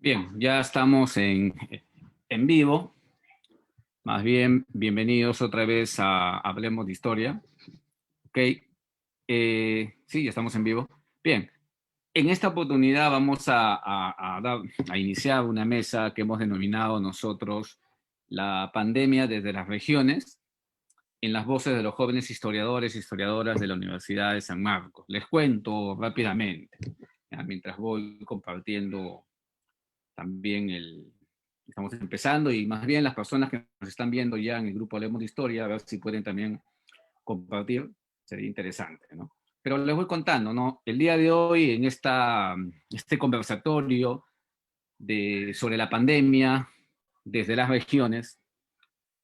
Bien, ya estamos en vivo. Más bien, bienvenidos otra vez a Hablemos de Historia. Ok, sí, ya estamos en vivo. Bien, en esta oportunidad vamos a iniciar una mesa que hemos denominado nosotros la pandemia desde las regiones, en las voces de los jóvenes historiadores e historiadoras de la Universidad de San Marcos. Les cuento rápidamente, ya, mientras voy compartiendo también estamos empezando y más bien las personas que nos están viendo ya en el grupo Hablemos de Historia, a ver si pueden también compartir, sería interesante, ¿no? Pero les voy contando, ¿no? El día de hoy en este conversatorio sobre la pandemia desde las regiones,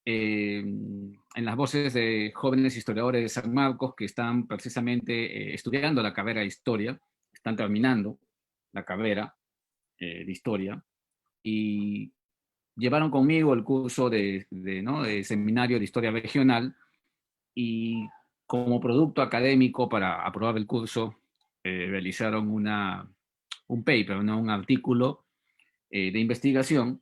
en las voces de jóvenes historiadores de San Marcos que están precisamente estudiando la carrera de historia, están terminando la carrera de historia, y llevaron conmigo el curso ¿no? de seminario de historia regional, y como producto académico para aprobar el curso realizaron un paper, ¿no? Un artículo de investigación.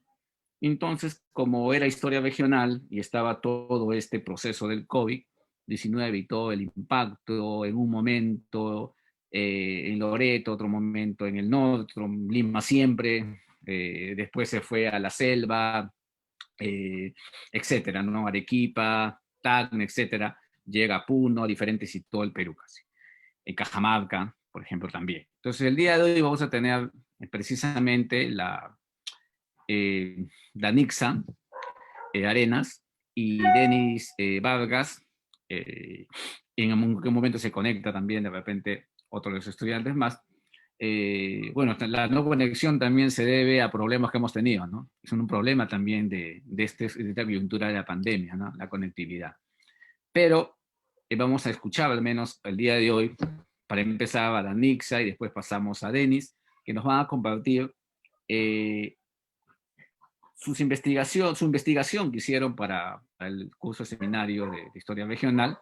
Entonces, como era historia regional y estaba todo este proceso del COVID-19 y todo el impacto en un momento en Loreto, otro momento en el norte, Lima siempre, después se fue a la selva, etcétera, ¿no? Arequipa, Tacna, etcétera, llega a Puno, diferentes y todo el Perú casi. En Cajamarca, por ejemplo, también. Entonces, el día de hoy vamos a tener precisamente Danixa Arenas y Denis Vargas. En un momento se conecta también de repente otro de los estudiantes más. Bueno, la no conexión también se debe a problemas que hemos tenido, ¿no? Es un problema también de esta coyuntura de la pandemia, ¿no? La conectividad. Pero vamos a escuchar al menos el día de hoy, para empezar a Danixa y después pasamos a Denis, que nos van a compartir su investigación que hicieron para el curso seminario de Historia Regional,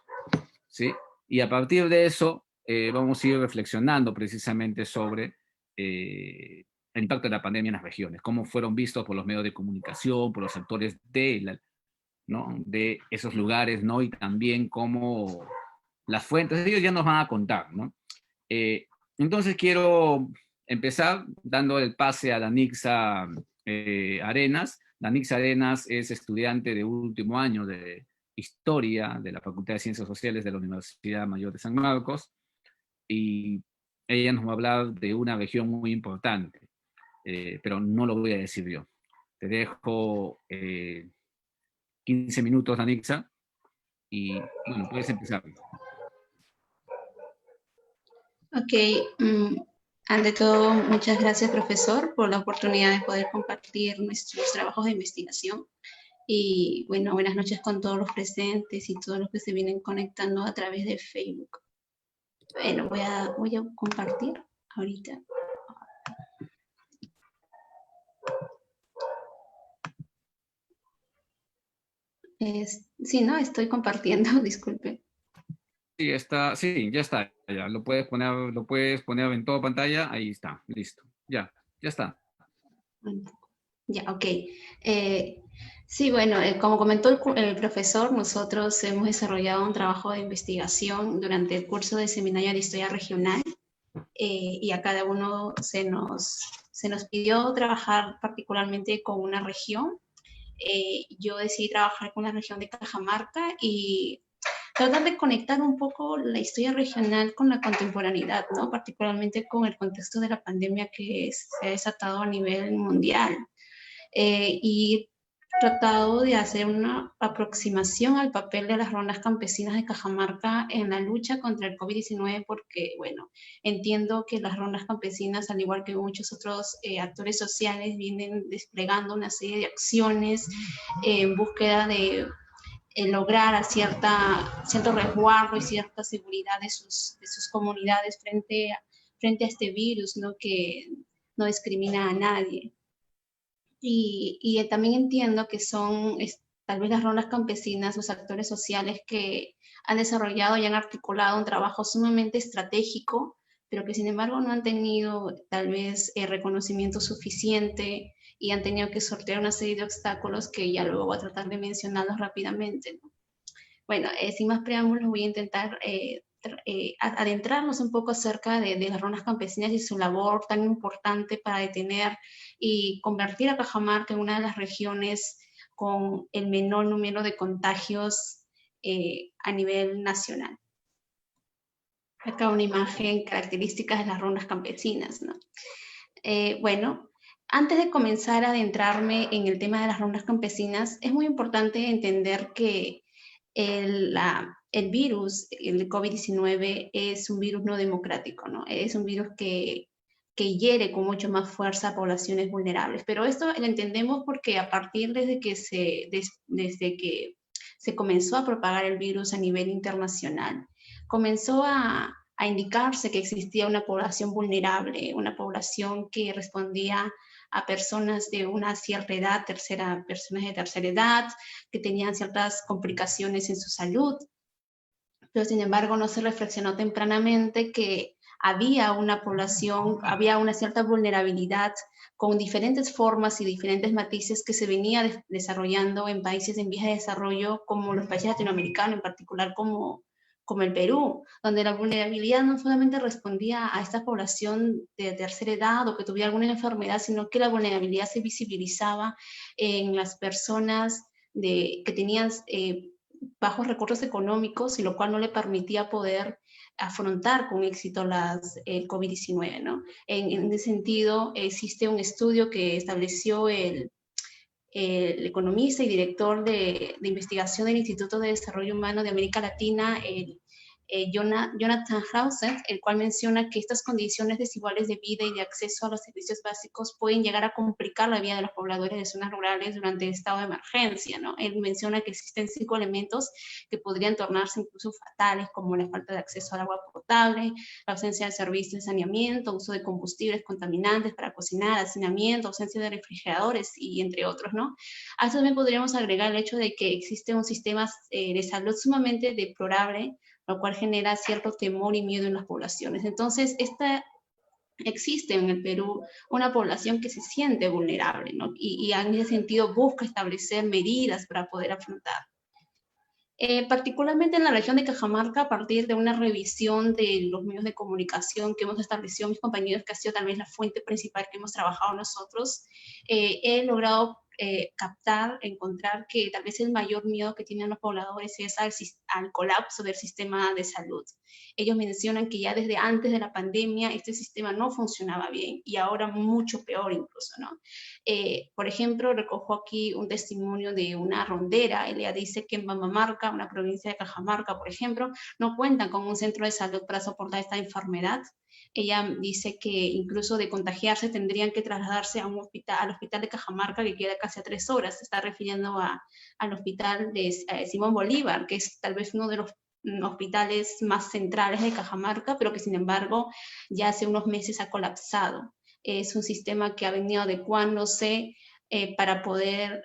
¿sí? Y a partir de eso vamos a ir reflexionando precisamente sobre el impacto de la pandemia en las regiones, cómo fueron vistos por los medios de comunicación, por los actores ¿no? de esos lugares, ¿no? Y también cómo las fuentes, ellos ya nos van a contar, ¿no? Eh, entonces quiero empezar dando el pase a Danixa Arenas. Danixa Arenas es estudiante de último año de Historia de la Facultad de Ciencias Sociales de la Universidad Mayor de San Marcos, y ella nos va a hablar de una región muy importante, pero no lo voy a decir yo. Te dejo 15 minutos, Danixa, y bueno, puedes empezar. Ok, ante todo, muchas gracias, profesor, por la oportunidad de poder compartir nuestros trabajos de investigación. Y bueno, buenas noches con todos los presentes y todos los que se vienen conectando a través de Facebook. Bueno, voy a compartir ahorita. Sí, no, estoy compartiendo, disculpe. Sí, ya está. Ya. Lo puedes poner en toda pantalla. Ahí está, listo. Ya está. Ya, ok. Sí, bueno, como comentó el profesor, nosotros hemos desarrollado un trabajo de investigación durante el curso de Seminario de Historia Regional, y a cada uno se nos pidió trabajar particularmente con una región. Yo decidí trabajar con la región de Cajamarca y tratar de conectar un poco la historia regional con la contemporaneidad, ¿no? Particularmente con el contexto de la pandemia que se ha desatado a nivel mundial. Y tratado de hacer una aproximación al papel de las rondas campesinas de Cajamarca en la lucha contra el COVID-19, porque, bueno, entiendo que las rondas campesinas, al igual que muchos otros actores sociales, vienen desplegando una serie de acciones en búsqueda de lograr a cierto resguardo y cierta seguridad de sus comunidades frente a este virus, ¿no? Que no discrimina a nadie. Y también entiendo que son tal vez las rondas campesinas, los actores sociales que han desarrollado y han articulado un trabajo sumamente estratégico pero que sin embargo no han tenido tal vez reconocimiento suficiente y han tenido que sortear una serie de obstáculos que ya luego voy a tratar de mencionarlos rápidamente, ¿no? Bueno, sin más preámbulos voy a intentar adentrarnos un poco acerca de las rondas campesinas y su labor tan importante para detener y convertir a Cajamarca en una de las regiones con el menor número de contagios a nivel nacional. Acá una imagen características de las rondas campesinas, ¿no? Bueno, antes de comenzar a adentrarme en el tema de las rondas campesinas, es muy importante entender que el virus, el COVID-19, es un virus no democrático, ¿no? Es un virus que hiere con mucho más fuerza a poblaciones vulnerables. Pero esto lo entendemos porque a partir desde que se comenzó a propagar el virus a nivel internacional, comenzó a indicarse que existía una población vulnerable, una población que respondía a personas de una cierta edad, personas de tercera edad, que tenían ciertas complicaciones en su salud, pero sin embargo no se reflexionó tempranamente que había una población, había una cierta vulnerabilidad con diferentes formas y diferentes matices que se venía desarrollando en países en vías de desarrollo como los países latinoamericanos, en particular como el Perú, donde la vulnerabilidad no solamente respondía a esta población de tercera edad o que tuviera alguna enfermedad, sino que la vulnerabilidad se visibilizaba en las personas que tenían bajos recursos económicos y lo cual no le permitía poder afrontar con éxito el COVID-19, ¿no? En ese sentido, existe un estudio que estableció el economista y director de investigación del Instituto de Desarrollo Humano de América Latina, Jonathan Hauser, el cual menciona que estas condiciones desiguales de vida y de acceso a los servicios básicos pueden llegar a complicar la vida de los pobladores de zonas rurales durante el estado de emergencia, ¿no? Él menciona que existen 5 elementos que podrían tornarse incluso fatales, como la falta de acceso al agua potable, la ausencia de servicios de saneamiento, uso de combustibles contaminantes para cocinar, hacinamiento, ausencia de refrigeradores y entre otros, ¿no? A eso también podríamos agregar el hecho de que existe un sistema de salud sumamente deplorable, lo cual genera cierto temor y miedo en las poblaciones. Entonces, existe en el Perú una población que se siente vulnerable, ¿no? Y en ese sentido busca establecer medidas para poder afrontar. Particularmente en la región de Cajamarca, a partir de una revisión de los medios de comunicación que hemos establecido mis compañeros, que ha sido tal vez la fuente principal que hemos trabajado nosotros, he logrado captar, encontrar que tal vez el mayor miedo que tienen los pobladores es al colapso del sistema de salud. Ellos mencionan que ya desde antes de la pandemia este sistema no funcionaba bien y ahora mucho peor incluso, ¿no? Por ejemplo, recojo aquí un testimonio de una rondera. Ella dice que en Bambamarca, una provincia de Cajamarca, por ejemplo, no cuentan con un centro de salud para soportar esta enfermedad. Ella dice que incluso de contagiarse tendrían que trasladarse al hospital de Cajamarca, que queda casi a 3 horas. Se está refiriendo al hospital de Simón Bolívar, que es tal vez uno de los hospitales más centrales de Cajamarca, pero que sin embargo ya hace unos meses ha colapsado. Es un sistema que ha venido adecuándose para poder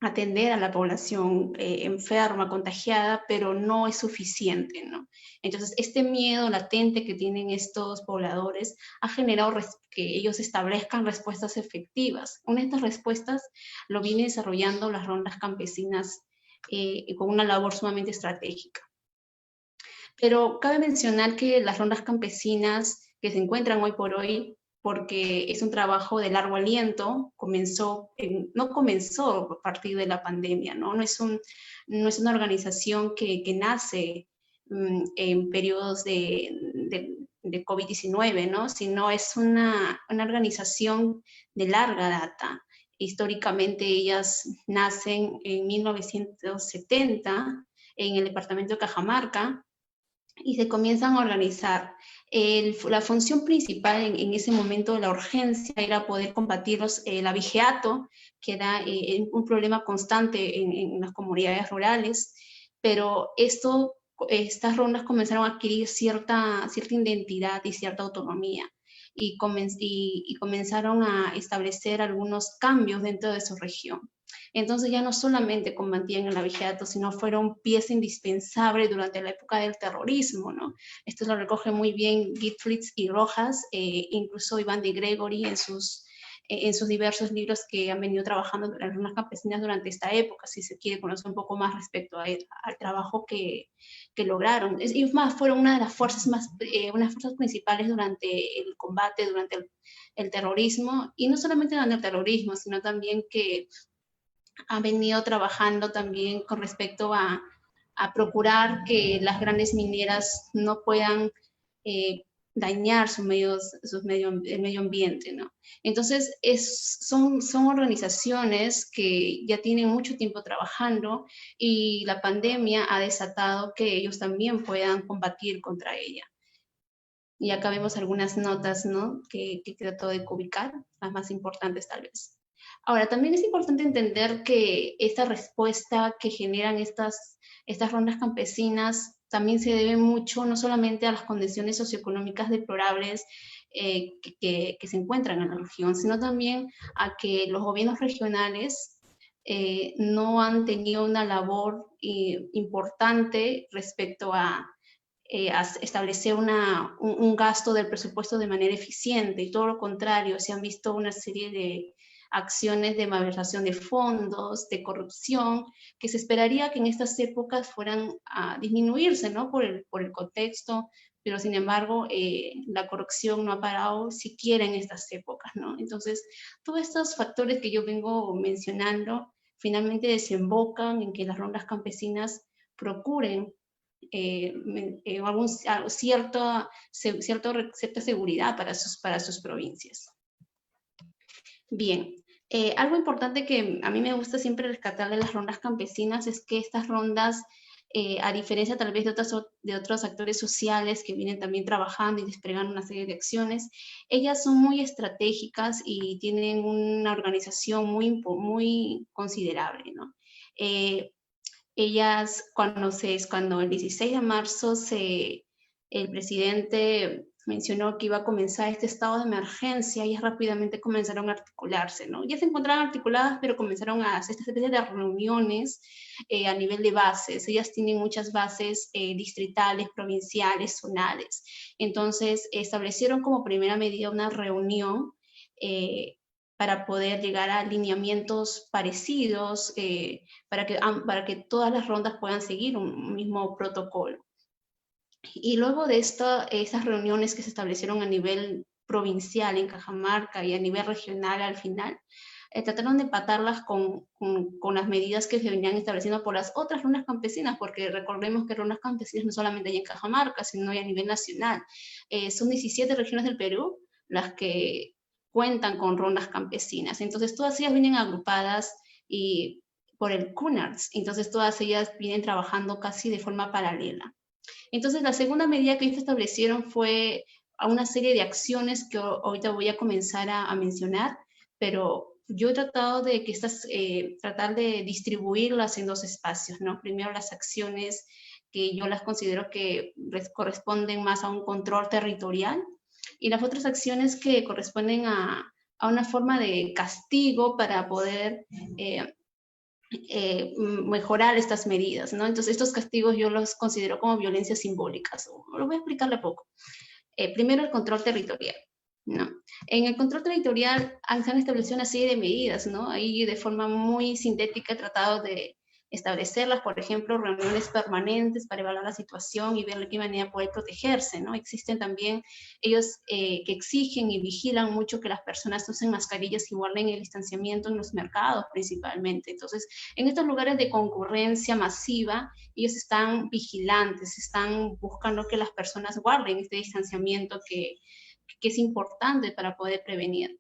atender a la población enferma, contagiada, pero no es suficiente, ¿no? Entonces, este miedo latente que tienen estos pobladores ha generado que ellos establezcan respuestas efectivas. Una de estas respuestas lo viene desarrollando las rondas campesinas con una labor sumamente estratégica. Pero cabe mencionar que las rondas campesinas que se encuentran hoy por hoy, porque es un trabajo de largo aliento, no comenzó a partir de la pandemia, ¿no? No es una organización que nace en periodos de COVID-19, ¿no? Sino es una organización de larga data. Históricamente ellas nacen en 1970 en el departamento de Cajamarca, y se comienzan a organizar. La función principal en ese momento, la urgencia, era poder combatir el abigeato, que era un problema constante en las comunidades rurales, pero estas rondas comenzaron a adquirir cierta identidad y cierta autonomía. y comenzaron a establecer algunos cambios dentro de su región. Entonces ya no solamente combatían el abigeato, sino fueron pieza indispensable durante la época del terrorismo, ¿no? Esto lo recoge muy bien Gitfritz y Rojas, incluso Iván de Gregory en sus diversos libros que han venido trabajando en las runas campesinas durante esta época, si se quiere conocer un poco más respecto al trabajo que lograron. Y más, fueron una de las fuerzas unas fuerzas principales durante el combate, durante el terrorismo, y no solamente durante el terrorismo, sino también que han venido trabajando también con respecto a procurar que las grandes mineras no puedan dañar el medio ambiente, ¿no? Entonces, son organizaciones que ya tienen mucho tiempo trabajando y la pandemia ha desatado que ellos también puedan combatir contra ella. Y acá vemos algunas notas, ¿no? que trato de ubicar, las más importantes tal vez. Ahora, también es importante entender que esta respuesta que generan estas rondas campesinas también se debe mucho no solamente a las condiciones socioeconómicas deplorables que se encuentran en la región, sino también a que los gobiernos regionales no han tenido una labor importante respecto a establecer un gasto del presupuesto de manera eficiente, y todo lo contrario, se han visto una serie de acciones de malversación de fondos, de corrupción, que se esperaría que en estas épocas fueran a disminuirse, ¿no? Por el contexto, pero sin embargo la corrupción no ha parado siquiera en estas épocas, ¿no? Entonces, todos estos factores que yo vengo mencionando finalmente desembocan en que las rondas campesinas procuren cierta seguridad para sus provincias. Bien, algo importante que a mí me gusta siempre rescatar de las rondas campesinas es que estas rondas, a diferencia tal vez de otros actores sociales que vienen también trabajando y desplegando una serie de acciones, ellas son muy estratégicas y tienen una organización muy considerable, ¿no? Ellas, cuando el 16 de marzo el presidente mencionó que iba a comenzar este estado de emergencia, ellas rápidamente comenzaron a articularse, ¿no? Ya se encontraban articuladas, pero comenzaron a hacer esta especie de reuniones a nivel de bases. Ellas tienen muchas bases distritales, provinciales, zonales. Entonces, establecieron como primera medida una reunión para poder llegar a alineamientos parecidos, para que todas las rondas puedan seguir un mismo protocolo. Y luego de estas reuniones que se establecieron a nivel provincial en Cajamarca y a nivel regional al final, trataron de empatarlas con las medidas que se venían estableciendo por las otras rondas campesinas, porque recordemos que rondas campesinas no solamente hay en Cajamarca, sino hay a nivel nacional. Son 17 regiones del Perú las que cuentan con rondas campesinas. Entonces, todas ellas vienen agrupadas por el CUNARS. Entonces, todas ellas vienen trabajando casi de forma paralela. Entonces, la segunda medida que ellos establecieron fue a una serie de acciones que ahorita voy a comenzar a mencionar, pero yo he tratado de tratar de distribuirlas en dos espacios, ¿no? Primero, las acciones que yo las considero que corresponden más a un control territorial, y las otras acciones que corresponden a una forma de castigo para poder mejorar estas medidas, ¿no? Entonces, estos castigos yo los considero como violencias simbólicas. Lo voy a explicarle poco. Primero, el control territorial, ¿no? En el control territorial se han establecido una serie de medidas, ¿no? Ahí de forma muy sintética he tratado de establecerlas, por ejemplo, reuniones permanentes para evaluar la situación y ver de qué manera poder protegerse, ¿no? Existen también ellos que exigen y vigilan mucho que las personas usen mascarillas y guarden el distanciamiento en los mercados principalmente. Entonces, en estos lugares de concurrencia masiva, ellos están vigilantes, están buscando que las personas guarden este distanciamiento que es importante para poder prevenir.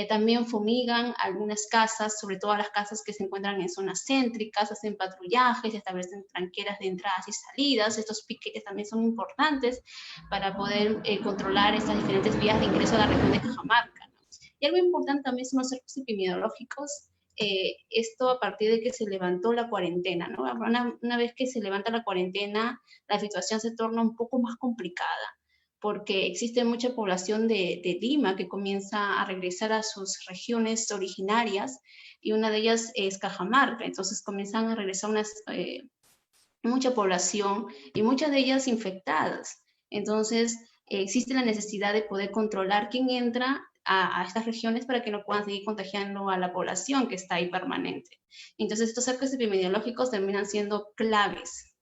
También fumigan algunas casas, sobre todo las casas que se encuentran en zonas céntricas, hacen patrullajes, establecen tranqueras de entradas y salidas. Estos piquetes también son importantes para poder controlar estas diferentes vías de ingreso a la región de Cajamarca, ¿no? Y algo importante también son los cercos epidemiológicos. Esto a partir de que se levantó la cuarentena, ¿no? Una vez que se levanta la cuarentena, la situación se torna un poco más complicada, porque existe mucha población de Lima que comienza a regresar a sus regiones originarias, y una de ellas es Cajamarca. Entonces comienzan a regresar mucha población y muchas de ellas infectadas. Entonces existe la necesidad de poder controlar quién entra a estas regiones para que no puedan seguir contagiando a la población que está ahí permanente. Entonces estos cercos epidemiológicos terminan siendo claves,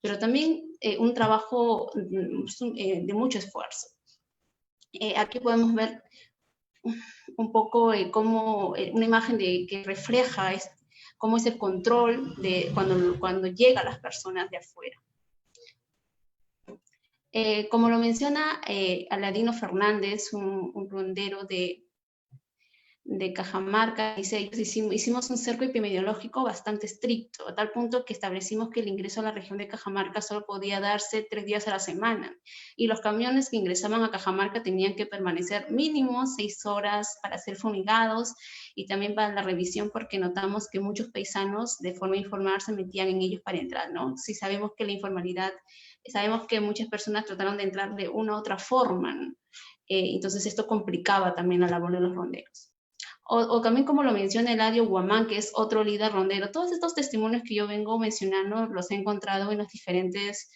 pero también un trabajo de mucho esfuerzo. Aquí podemos ver un poco cómo una imagen que refleja cómo es el control de cuando llegan las personas de afuera. Como lo menciona Aladino Fernández, un rondero de Cajamarca, dice, hicimos un cerco epidemiológico bastante estricto, a tal punto que establecimos que el ingreso a la región de Cajamarca solo podía darse 3 días a la semana, y los camiones que ingresaban a Cajamarca tenían que permanecer mínimo 6 horas para ser fumigados, y también para la revisión, porque notamos que muchos paisanos de forma informal se metían en ellos para entrar, ¿no? Si sabemos que la informalidad, sabemos que muchas personas trataron de entrar de una u otra forma, ¿no? Entonces esto complicaba también la labor de los ronderos. O también, como lo menciona Eladio Guamán, que es otro líder rondero. Todos estos testimonios que yo vengo mencionando los he encontrado en los diferentes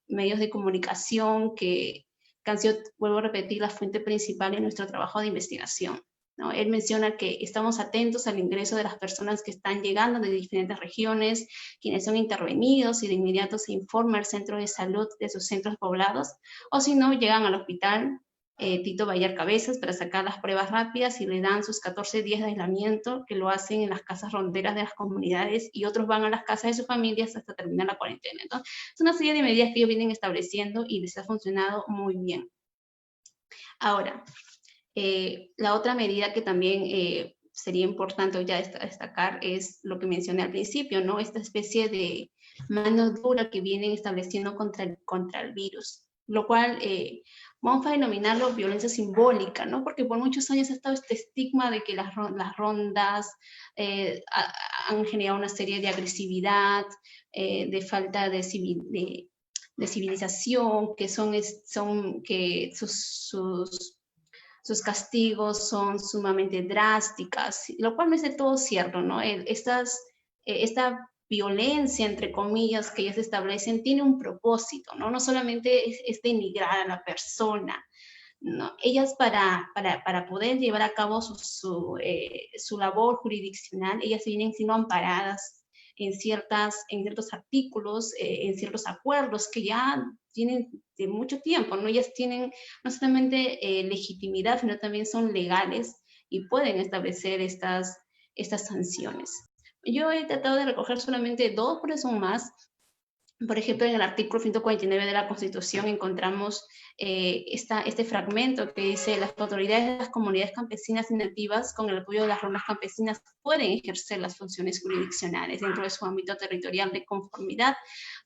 medios de comunicación que han sido, vuelvo a repetir, la fuente principal en nuestro trabajo de investigación, ¿no? Él menciona que estamos atentos al ingreso de las personas que están llegando de diferentes regiones, quienes son intervenidos, y de inmediato se informa al centro de salud de sus centros poblados, o si no, llegan al hospital Tito Bayar Cabezas para sacar las pruebas rápidas, y le dan sus 14 días de aislamiento, que lo hacen en las casas ronderas de las comunidades, y otros van a las casas de sus familias hasta terminar la cuarentena. Entonces, es una serie de medidas que ellos vienen estableciendo y les ha funcionado muy bien. Ahora, la otra medida que también sería importante ya destacar es lo que mencioné al principio, ¿no? Esta especie de mano dura que vienen estableciendo contra el virus, lo cual vamos a denominarlo violencia simbólica, ¿no? Porque por muchos años ha estado este estigma de que las rondas han generado una serie de agresividad, de falta de civilización, que que sus castigos son sumamente drásticas, lo cual no es de todo cierto, ¿no? Esta violencia, entre comillas, que ellos establecen, tiene un propósito, ¿no? No solamente es denigrar a la persona, ¿no? Ellas para poder llevar a cabo su labor jurisdiccional, ellas vienen siendo amparadas en ciertos artículos, en ciertos acuerdos que ya tienen de mucho tiempo, ¿no? Ellas tienen no solamente legitimidad, sino también son legales y pueden establecer estas sanciones. Yo he tratado de recoger solamente 2, pero son más. Por ejemplo, en el artículo 149 de la Constitución encontramos este fragmento que dice: las autoridades de las comunidades campesinas y nativas, con el apoyo de las rondas campesinas, pueden ejercer las funciones jurisdiccionales dentro de su ámbito territorial de conformidad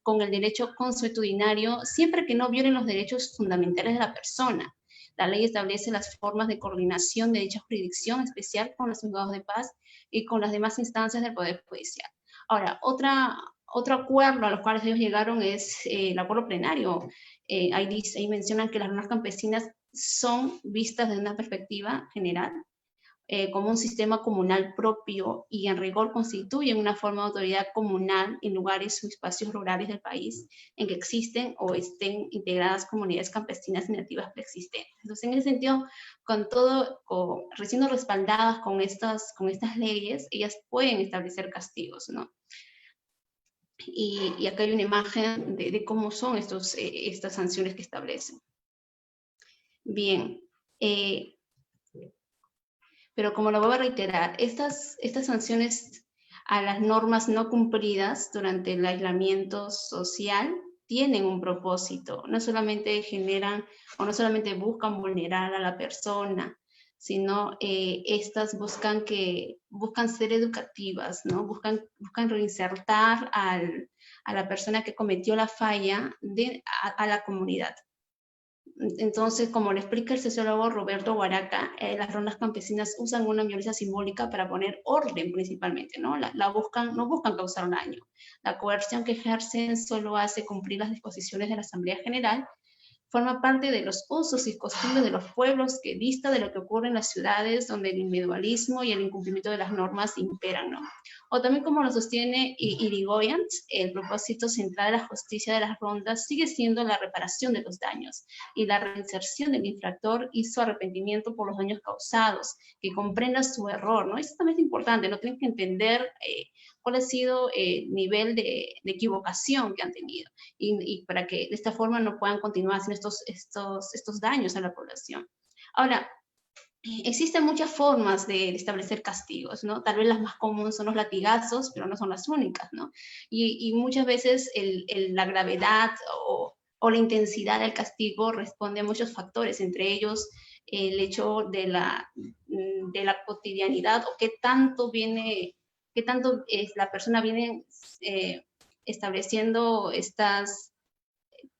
con el derecho consuetudinario, siempre que no violen los derechos fundamentales de la persona. La ley establece las formas de coordinación de dicha jurisdicción especial con los juzgados de paz y con las demás instancias del Poder Judicial. Ahora, otro acuerdo a los cuales ellos llegaron es el acuerdo plenario. Ahí mencionan que las normas campesinas son vistas desde una perspectiva general como un sistema comunal propio, y en rigor constituyen una forma de autoridad comunal en lugares o espacios rurales del país en que existen o estén integradas comunidades campesinas y nativas preexistentes. Entonces, en ese sentido, siendo respaldadas con estas leyes, ellas pueden establecer castigos, ¿no? Y acá hay una imagen de cómo son estas sanciones que establecen. Bien, pero como lo voy a reiterar, estas sanciones a las normas no cumplidas durante el aislamiento social tienen un propósito. No solamente generan o no solamente buscan vulnerar a la persona, sino estas buscan ser educativas, ¿no? Buscan reinsertar a la persona que cometió la falla a la comunidad. Entonces, como lo explica el sociólogo Roberto Guaraca, las rondas campesinas usan una violencia simbólica para poner orden principalmente, ¿no? No buscan causar daño. La coerción que ejercen solo hace cumplir las disposiciones de la Asamblea General, forma parte de los usos y costumbres de los pueblos, que dista de lo que ocurre en las ciudades, donde el individualismo y el incumplimiento de las normas imperan, ¿no? O también, como lo sostiene Irigoyen, el propósito central de la justicia de las rondas sigue siendo la reparación de los daños y la reinserción del infractor y su arrepentimiento por los daños causados, que comprenda su error, ¿no? Eso también es importante, ¿no? Tienen que entender cuál ha sido el nivel de equivocación que han tenido y para que de esta forma no puedan continuar haciendo estos daños a la población. Ahora, existen muchas formas de establecer castigos, ¿no? Tal vez las más comunes son los latigazos, pero no son las únicas, ¿no? Y muchas veces la gravedad o la intensidad del castigo responde a muchos factores, entre ellos el hecho de la cotidianidad o qué tanto la persona viene estableciendo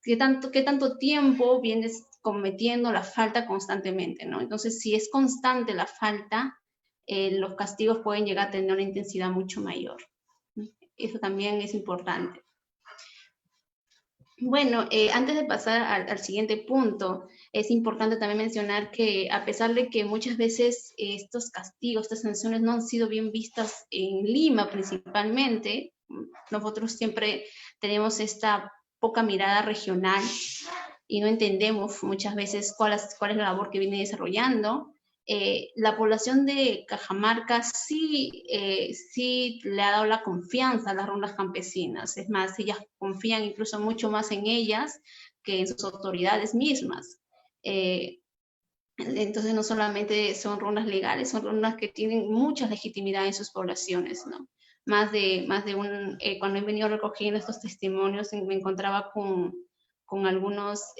qué tanto tiempo vienes cometiendo la falta constantemente, ¿no? Entonces, si es constante la falta, los castigos pueden llegar a tener una intensidad mucho mayor. Eso también es importante. Bueno, antes de pasar al siguiente punto, es importante también mencionar que a pesar de que muchas veces estos castigos, estas sanciones no han sido bien vistas en Lima principalmente, nosotros siempre tenemos esta poca mirada regional y no entendemos muchas veces cuál es la labor que viene desarrollando. La población de Cajamarca sí le ha dado la confianza a las rondas campesinas. Es más, ellas confían incluso mucho más en ellas que en sus autoridades mismas. Entonces no solamente son rondas legales, son rondas que tienen mucha legitimidad en sus poblaciones, ¿no? Cuando he venido recogiendo estos testimonios, me encontraba con algunas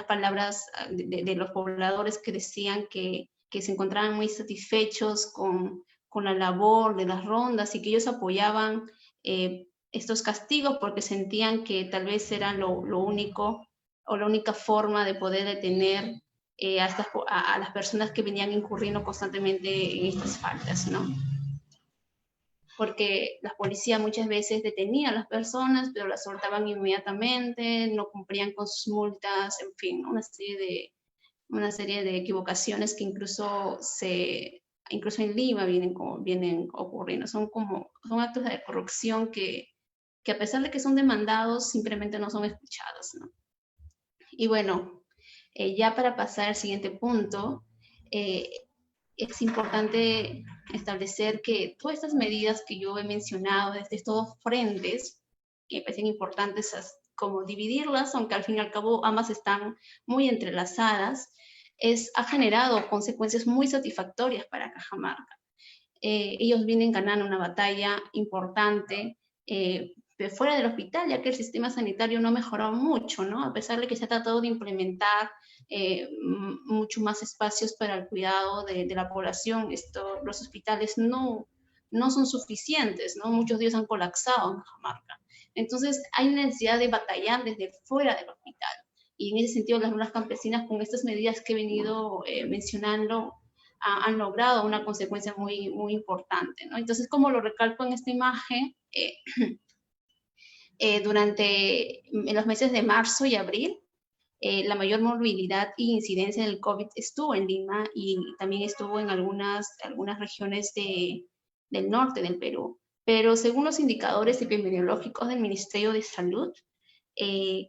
palabras de los pobladores que decían que se encontraban muy satisfechos con la labor de las rondas y que ellos apoyaban estos castigos porque sentían que tal vez era lo único o la única forma de poder detener a las personas que venían incurriendo constantemente en estas faltas, ¿no? Porque la policía muchas veces detenía a las personas, pero las soltaban inmediatamente, no cumplían con sus multas, en fin, una serie de equivocaciones que incluso en Lima vienen ocurriendo. Son actos de corrupción que a pesar de que son demandados, simplemente no son escuchados, ¿no? Y bueno, ya para pasar al siguiente punto, es importante establecer que todas estas medidas que yo he mencionado desde estos frentes, que me parecen importantes como dividirlas, aunque al fin y al cabo ambas están muy entrelazadas, ha generado consecuencias muy satisfactorias para Cajamarca. Ellos vienen ganando una batalla importante fuera del hospital, ya que el sistema sanitario no ha mejorado mucho, ¿no? A pesar de que se ha tratado de implementar mucho más espacios para el cuidado de la población, los hospitales no son suficientes, ¿no? Muchos de ellos han colapsado en Cajamarca. Entonces, hay una necesidad de batallar desde fuera del hospital. Y en ese sentido, las runas campesinas, con estas medidas que he venido mencionando, han logrado una consecuencia muy, muy importante, ¿no? Entonces, como lo recalco en esta imagen, en los meses de marzo y abril, la mayor movilidad e incidencia del COVID estuvo en Lima y también estuvo en algunas regiones del norte del Perú. Pero según los indicadores epidemiológicos del Ministerio de Salud,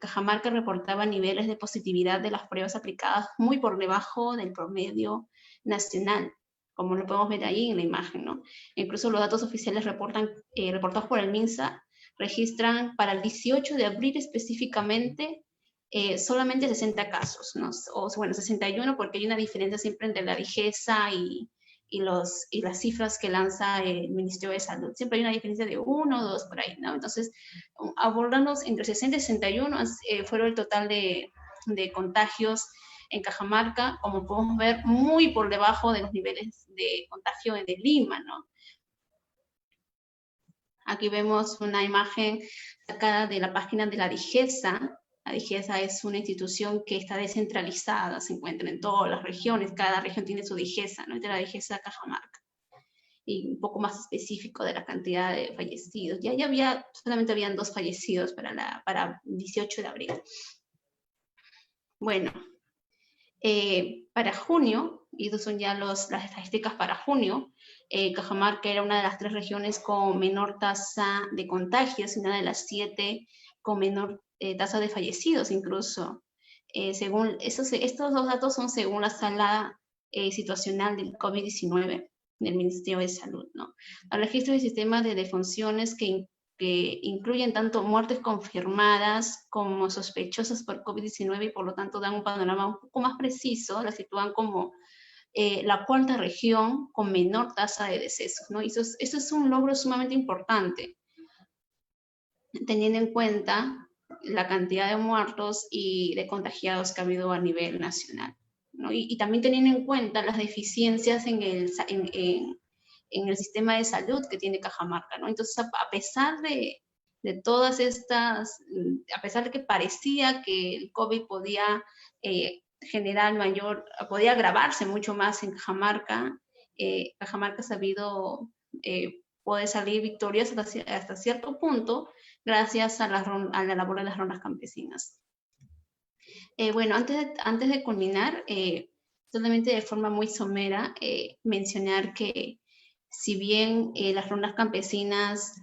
Cajamarca reportaba niveles de positividad de las pruebas aplicadas muy por debajo del promedio nacional, como lo podemos ver ahí en la imagen, ¿no? Incluso los datos oficiales reportados por el MINSA registran para el 18 de abril específicamente solamente 60 casos, ¿no? O bueno, 61 porque hay una diferencia siempre entre la vigencia y las cifras que lanza el Ministerio de Salud. Siempre hay una diferencia de 1 o 2 por ahí, ¿no? Entonces, abordando entre 60 y 61 fueron el total de contagios en Cajamarca, como podemos ver, muy por debajo de los niveles de contagio de Lima, ¿no? Aquí vemos una imagen sacada de la página de la DIGESA. La DIGESA es una institución que está descentralizada, se encuentra en todas las regiones, cada región tiene su DIGESA, ¿no? De la DIGESA Cajamarca. Y un poco más específico de la cantidad de fallecidos. Solamente habían 2 fallecidos para 18 de abril. Bueno, para junio, y esas son ya las estadísticas para junio, Cajamarca era una de las 3 regiones con menor tasa de contagios y una de las 7 con menor tasa de fallecidos incluso. Según estos 2 datos son según la sala situacional del COVID-19 del Ministerio de Salud, ¿no? El registro de sistemas de defunciones que incluyen tanto muertes confirmadas como sospechosas por COVID-19 y por lo tanto dan un panorama un poco más preciso, la sitúan como la 4ª región con menor tasa de decesos, ¿no? Y eso es un logro sumamente importante, teniendo en cuenta la cantidad de muertos y de contagiados que ha habido a nivel nacional, ¿no? Y también teniendo en cuenta las deficiencias en el sistema de salud que tiene Cajamarca, ¿no? Entonces, a pesar de todas estas, a pesar de que parecía que el COVID podía podía agravarse mucho más en Cajamarca, Cajamarca ha sabido poder salir victorioso hasta cierto punto gracias a la labor de las rondas campesinas. Bueno, antes de culminar, solamente de forma muy somera, mencionar que si bien las rondas campesinas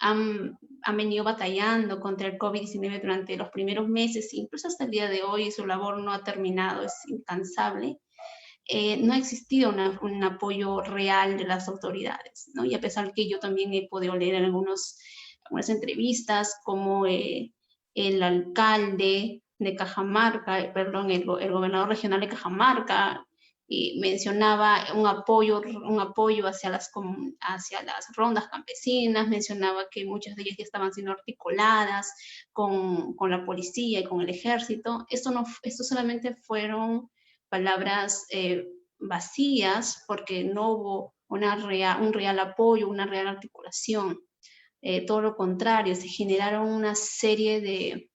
han venido batallando contra el COVID-19 durante los primeros meses, incluso hasta el día de hoy, su labor no ha terminado, es incansable, no ha existido un apoyo real de las autoridades, ¿no? Y a pesar que yo también he podido leer en algunas entrevistas como el alcalde de Cajamarca, perdón, el gobernador regional de Cajamarca, y mencionaba un apoyo hacia las rondas campesinas, mencionaba que muchas de ellas ya estaban siendo articuladas con la policía y con el ejército. Esto solamente fueron palabras vacías porque no hubo un real apoyo, una real articulación. Todo lo contrario, se generaron una serie de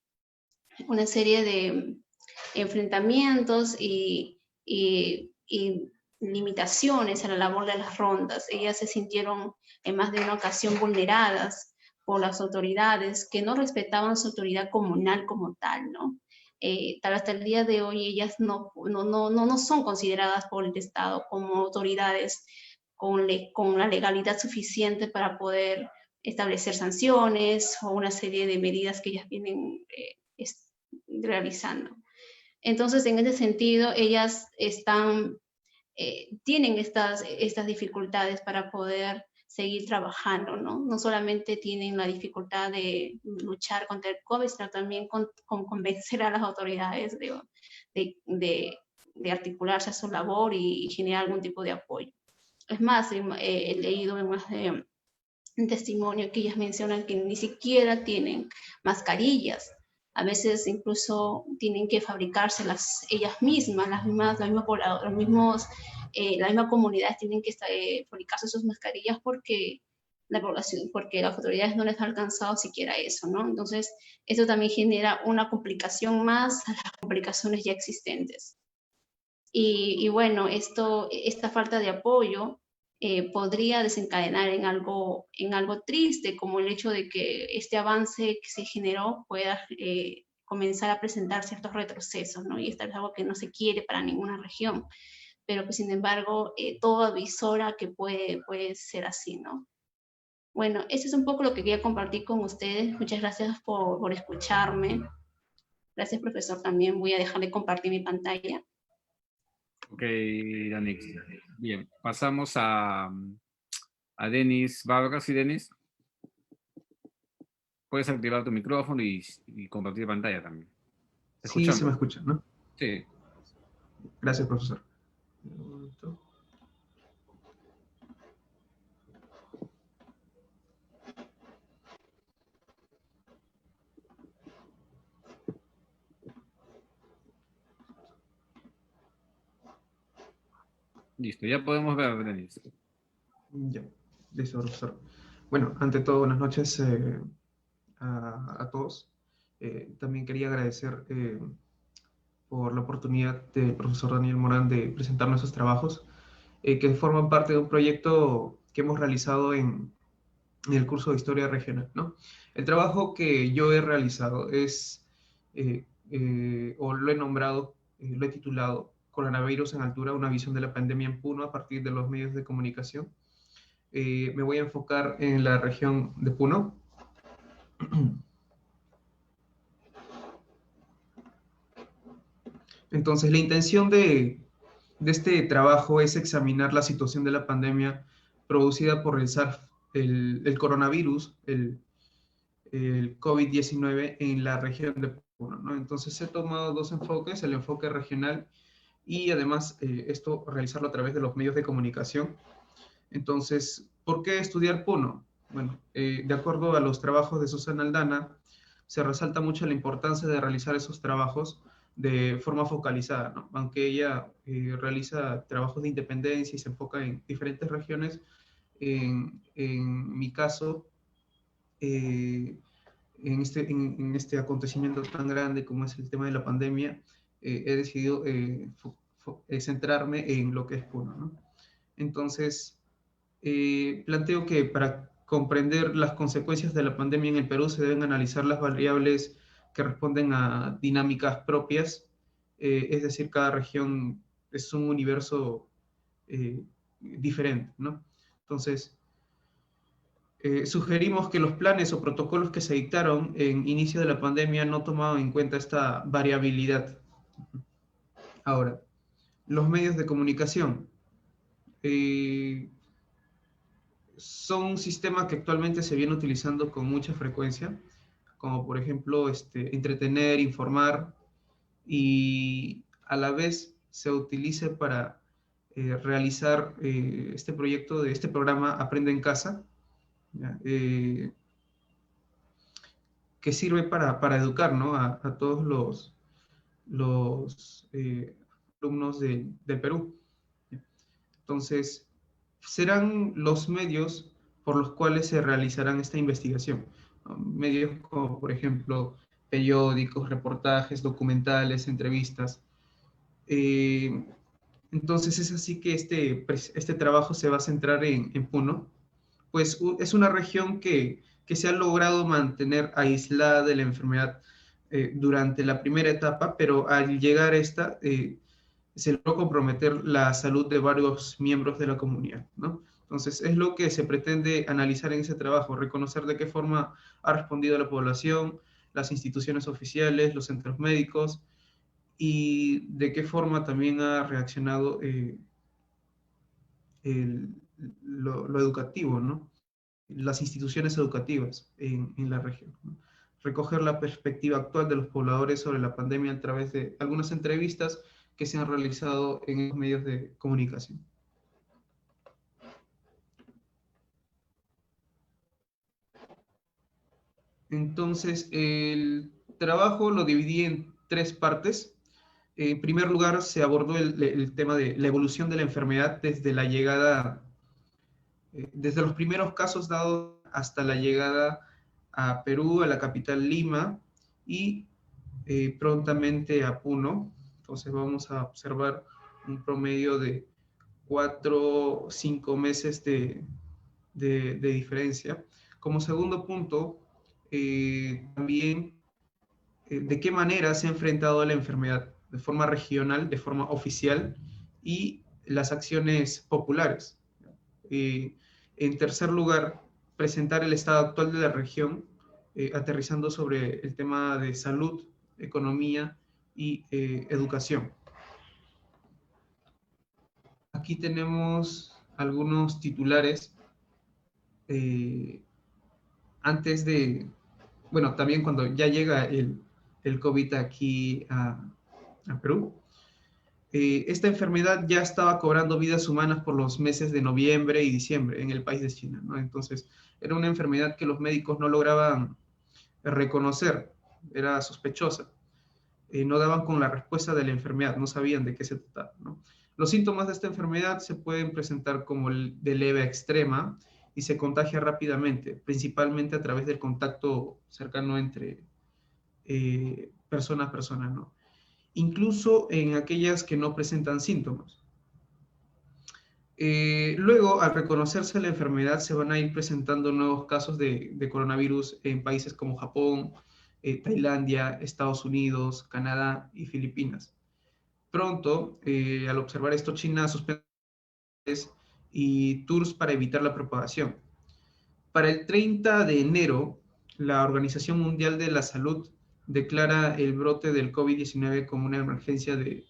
enfrentamientos y limitaciones a la labor de las rondas. Ellas se sintieron en más de una ocasión vulneradas por las autoridades que no respetaban su autoridad comunal como tal, ¿no? Hasta el día de hoy ellas no son consideradas por el Estado como autoridades con la legalidad suficiente para poder establecer sanciones o una serie de medidas que ellas vienen realizando. Entonces, en ese sentido, ellas tienen estas dificultades para poder seguir trabajando, ¿no? No solamente tienen la dificultad de luchar contra el COVID, sino también con convencer a las autoridades de articularse a su labor y generar algún tipo de apoyo. Es más, he leído en más de un testimonio que ellas mencionan que ni siquiera tienen mascarillas. A veces incluso tienen que fabricárselas ellas mismas, la misma comunidad tienen que fabricarse sus mascarillas porque las autoridades no les han alcanzado siquiera eso, ¿no? Entonces, eso también genera una complicación más a las complicaciones ya existentes. Y bueno, esta falta de apoyo podría desencadenar en algo triste, como el hecho de que este avance que se generó pueda comenzar a presentar ciertos retrocesos, ¿no? Y esto es algo que no se quiere para ninguna región, pero que sin embargo todo avisora que puede ser así, ¿no? Bueno, eso es un poco lo que quería compartir con ustedes. Muchas gracias por escucharme. Gracias, profesor, también. Voy a dejar de compartir mi pantalla. Ok, Danix. Bien, pasamos a Denis Vargas. ¿Y Denis? Puedes activar tu micrófono y compartir pantalla también. Sí, se me escucha, ¿no? Sí. Gracias, profesor. Listo, ya podemos ver, Denis. Ya, listo, profesor. Bueno, ante todo, buenas noches a todos. También quería agradecer por la oportunidad del profesor Daniel Morán de presentar nuestros trabajos, que forman parte de un proyecto que hemos realizado en el curso de Historia Regional, ¿no? El trabajo que yo he realizado es o lo he nombrado, lo he titulado Coronavirus en altura, una visión de la pandemia en Puno a partir de los medios de comunicación. Me voy a enfocar en la región de Puno. Entonces, la intención de este trabajo es examinar la situación de la pandemia producida por el SARS, el coronavirus, el COVID-19 en la región de Puno, ¿no? Entonces, he tomado dos enfoques, el enfoque regional y además esto realizarlo a través de los medios de comunicación. Entonces, ¿por qué estudiar Puno? Bueno, de acuerdo a los trabajos de Susana Aldana, se resalta mucho la importancia de realizar esos trabajos de forma focalizada, ¿no? Aunque ella realiza trabajos de independencia y se enfoca en diferentes regiones, en mi caso, en este acontecimiento tan grande como es el tema de la pandemia, he decidido centrarme en lo que es Puno, ¿no? Entonces, planteo que para comprender las consecuencias de la pandemia en el Perú se deben analizar las variables que responden a dinámicas propias, es decir, cada región es un universo diferente, ¿no? Entonces, sugerimos que los planes o protocolos que se dictaron en inicio de la pandemia no tomaban en cuenta esta variabilidad. Ahora, los medios de comunicación. Son un sistema que actualmente se viene utilizando con mucha frecuencia, como por ejemplo entretener, informar, y a la vez se utilice para realizar este proyecto de este programa Aprende en Casa, que sirve para educar, ¿no? a todos los alumnos del Perú. Entonces, serán los medios por los cuales se realizarán esta investigación, ¿no? Medios como, por ejemplo, periódicos, reportajes, documentales, entrevistas. Entonces es así que este trabajo se va a centrar en Puno, pues es una región que se ha logrado mantener aislada de la enfermedad durante la primera etapa, pero al llegar a esta, se logró comprometer la salud de varios miembros de la comunidad, ¿no? Entonces, es lo que se pretende analizar en ese trabajo, reconocer de qué forma ha respondido la población, las instituciones oficiales, los centros médicos, y de qué forma también ha reaccionado lo educativo, ¿no? Las instituciones educativas en la región, ¿no? Recoger la perspectiva actual de los pobladores sobre la pandemia a través de algunas entrevistas que se han realizado en los medios de comunicación. Entonces, el trabajo lo dividí en tres partes. En primer lugar, se abordó el tema de la evolución de la enfermedad desde la llegada, desde los primeros casos dados hasta la llegada a Perú, a la capital Lima, y prontamente a Puno. Entonces vamos a observar un promedio de 4 o 5 meses de diferencia. Como segundo punto, también de qué manera se ha enfrentado a la enfermedad de forma regional, de forma oficial, y las acciones populares. En tercer lugar, presentar el estado actual de la región, aterrizando sobre el tema de salud, economía y educación. Aquí tenemos algunos titulares antes de, bueno, también cuando ya llega el COVID aquí a Perú. Esta enfermedad ya estaba cobrando vidas humanas por los meses de noviembre y diciembre en el país de China, ¿no? Entonces, era una enfermedad que los médicos no lograban reconocer, era sospechosa. No daban con la respuesta de la enfermedad, no sabían de qué se trataba, ¿no? Los síntomas de esta enfermedad se pueden presentar como de leve a extrema y se contagia rápidamente, principalmente a través del contacto cercano entre persona a persona, ¿no? Incluso en aquellas que no presentan síntomas. Luego, al reconocerse la enfermedad, se van a ir presentando nuevos casos de coronavirus en países como Japón, Tailandia, Estados Unidos, Canadá y Filipinas. Pronto, al observar esto, China suspende y tours para evitar la propagación. Para el 30 de enero, la Organización Mundial de la Salud declara el brote del COVID-19 como una emergencia de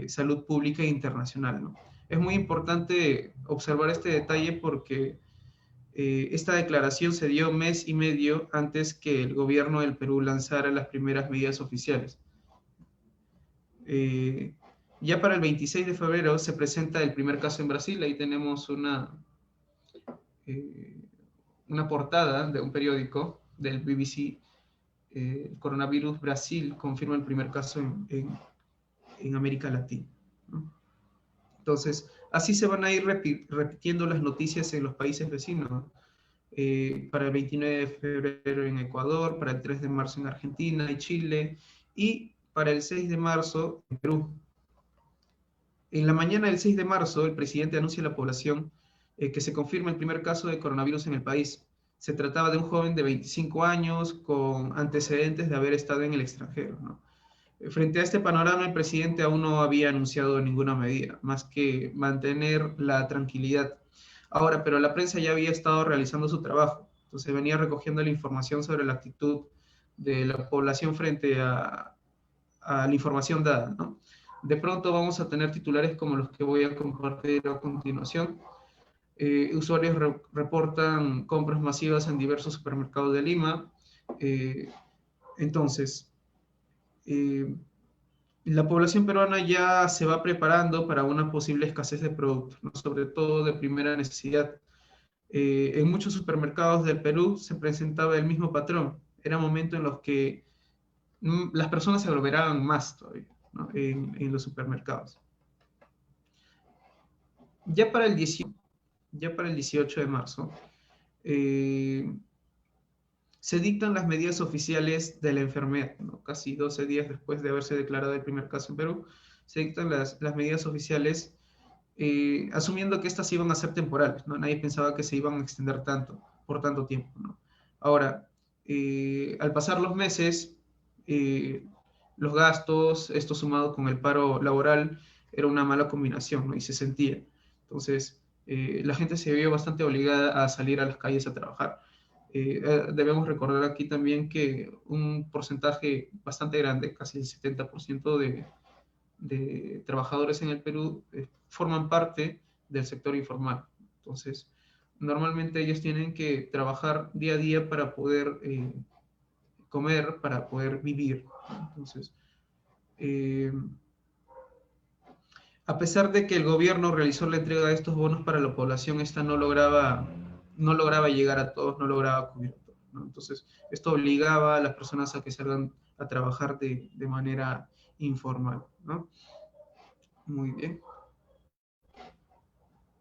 salud pública internacional, ¿no? Es muy importante observar este detalle porque esta declaración se dio mes y medio antes que el gobierno del Perú lanzara las primeras medidas oficiales. Ya para el 26 de febrero se presenta el primer caso en Brasil. Ahí tenemos una portada de un periódico del BBC. Coronavirus Brasil confirma el primer caso en América Latina, ¿no? Entonces, así se van a ir repitiendo las noticias en los países vecinos. Para el 29 de febrero en Ecuador, para el 3 de marzo en Argentina y Chile, y para el 6 de marzo en Perú. En la mañana del 6 de marzo, el presidente anuncia a la población que se confirma el primer caso de coronavirus en el país. Se trataba de un joven de 25 años con antecedentes de haber estado en el extranjero, ¿no? Frente a este panorama, el presidente aún no había anunciado ninguna medida, más que mantener la tranquilidad. Ahora, pero la prensa ya había estado realizando su trabajo, entonces venía recogiendo la información sobre la actitud de la población frente a la información dada, ¿no? De pronto vamos a tener titulares como los que voy a compartir a continuación. Usuarios reportan compras masivas en diversos supermercados de Lima. Entonces, la población peruana ya se va preparando para una posible escasez de productos, ¿no? Sobre todo de primera necesidad. En muchos supermercados del Perú se presentaba el mismo patrón. Era momento en los que las personas se aglomeraban más todavía, ¿no? En los supermercados. Ya para el 18 de marzo, se dictan las medidas oficiales de la enfermedad, ¿no? Casi 12 días después de haberse declarado el primer caso en Perú, se dictan las medidas oficiales, asumiendo que estas iban a ser temporales, ¿no? Nadie pensaba que se iban a extender por tanto tiempo, ¿no? Ahora, al pasar los meses, los gastos, esto sumado con el paro laboral, era una mala combinación, ¿no? Y se sentía. Entonces, la gente se vio bastante obligada a salir a las calles a trabajar. Debemos recordar aquí también que un porcentaje bastante grande, casi el 70% de trabajadores en el Perú forman parte del sector informal. Entonces, normalmente ellos tienen que trabajar día a día para poder comer, para poder vivir. Entonces, a pesar de que el gobierno realizó la entrega de estos bonos para la población, esta no lograba llegar a todos, no lograba cubrir a todos, ¿no? Entonces, esto obligaba a las personas a que salgan a trabajar de manera informal, ¿no? Muy bien.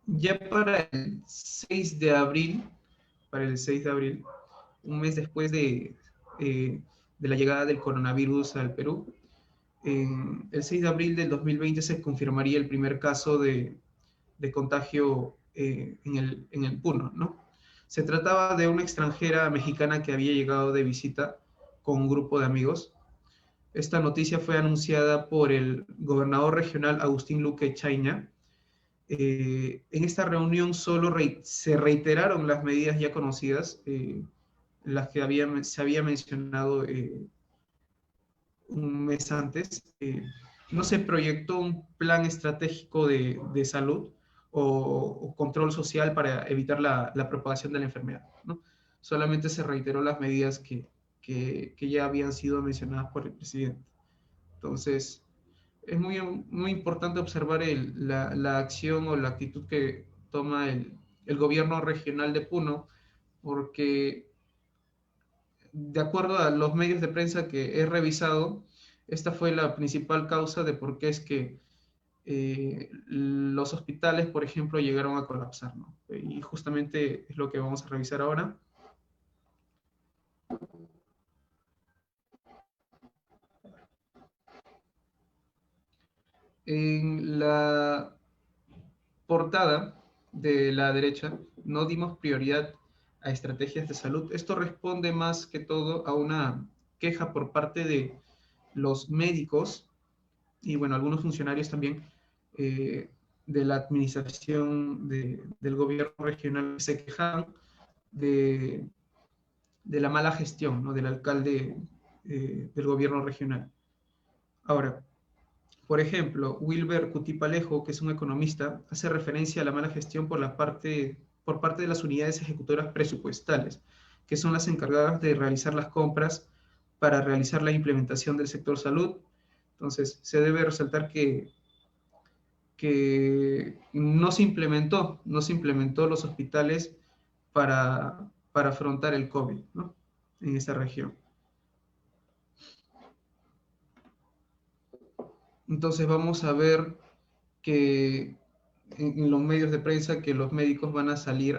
Ya para el 6 de abril, un mes después de la llegada del coronavirus al Perú, el 6 de abril del 2020 se confirmaría el primer caso de contagio en el Puno, ¿no? Se trataba de una extranjera mexicana que había llegado de visita con un grupo de amigos. Esta noticia fue anunciada por el gobernador regional Agustín Luque Chayña. En esta reunión solo se reiteraron las medidas ya conocidas, las que se había mencionado un mes antes. No se proyectó un plan estratégico de salud o control social para evitar la propagación de la enfermedad, ¿no? Solamente se reiteró las medidas que ya habían sido mencionadas por el presidente. Entonces, es muy importante observar la acción o la actitud que toma el gobierno regional de Puno, porque de acuerdo a los medios de prensa que he revisado, esta fue la principal causa de por qué es que los hospitales, por ejemplo, llegaron a colapsar, ¿no? Y justamente es lo que vamos a revisar ahora. En la portada de la derecha, no dimos prioridad a estrategias de salud. Esto responde más que todo a una queja por parte de los médicos y, bueno, algunos funcionarios también de la administración del gobierno regional, que se quejan de la mala gestión, ¿no?, del alcalde del gobierno regional. Ahora, por ejemplo, Wilber Cutipalejo, que es un economista, hace referencia a la mala gestión por parte de las unidades ejecutoras presupuestales, que son las encargadas de realizar las compras para realizar la implementación del sector salud. Entonces, se debe resaltar que no se implementó los hospitales para afrontar el COVID, ¿no?, en esa región. Entonces vamos a ver que en los medios de prensa que los médicos van a salir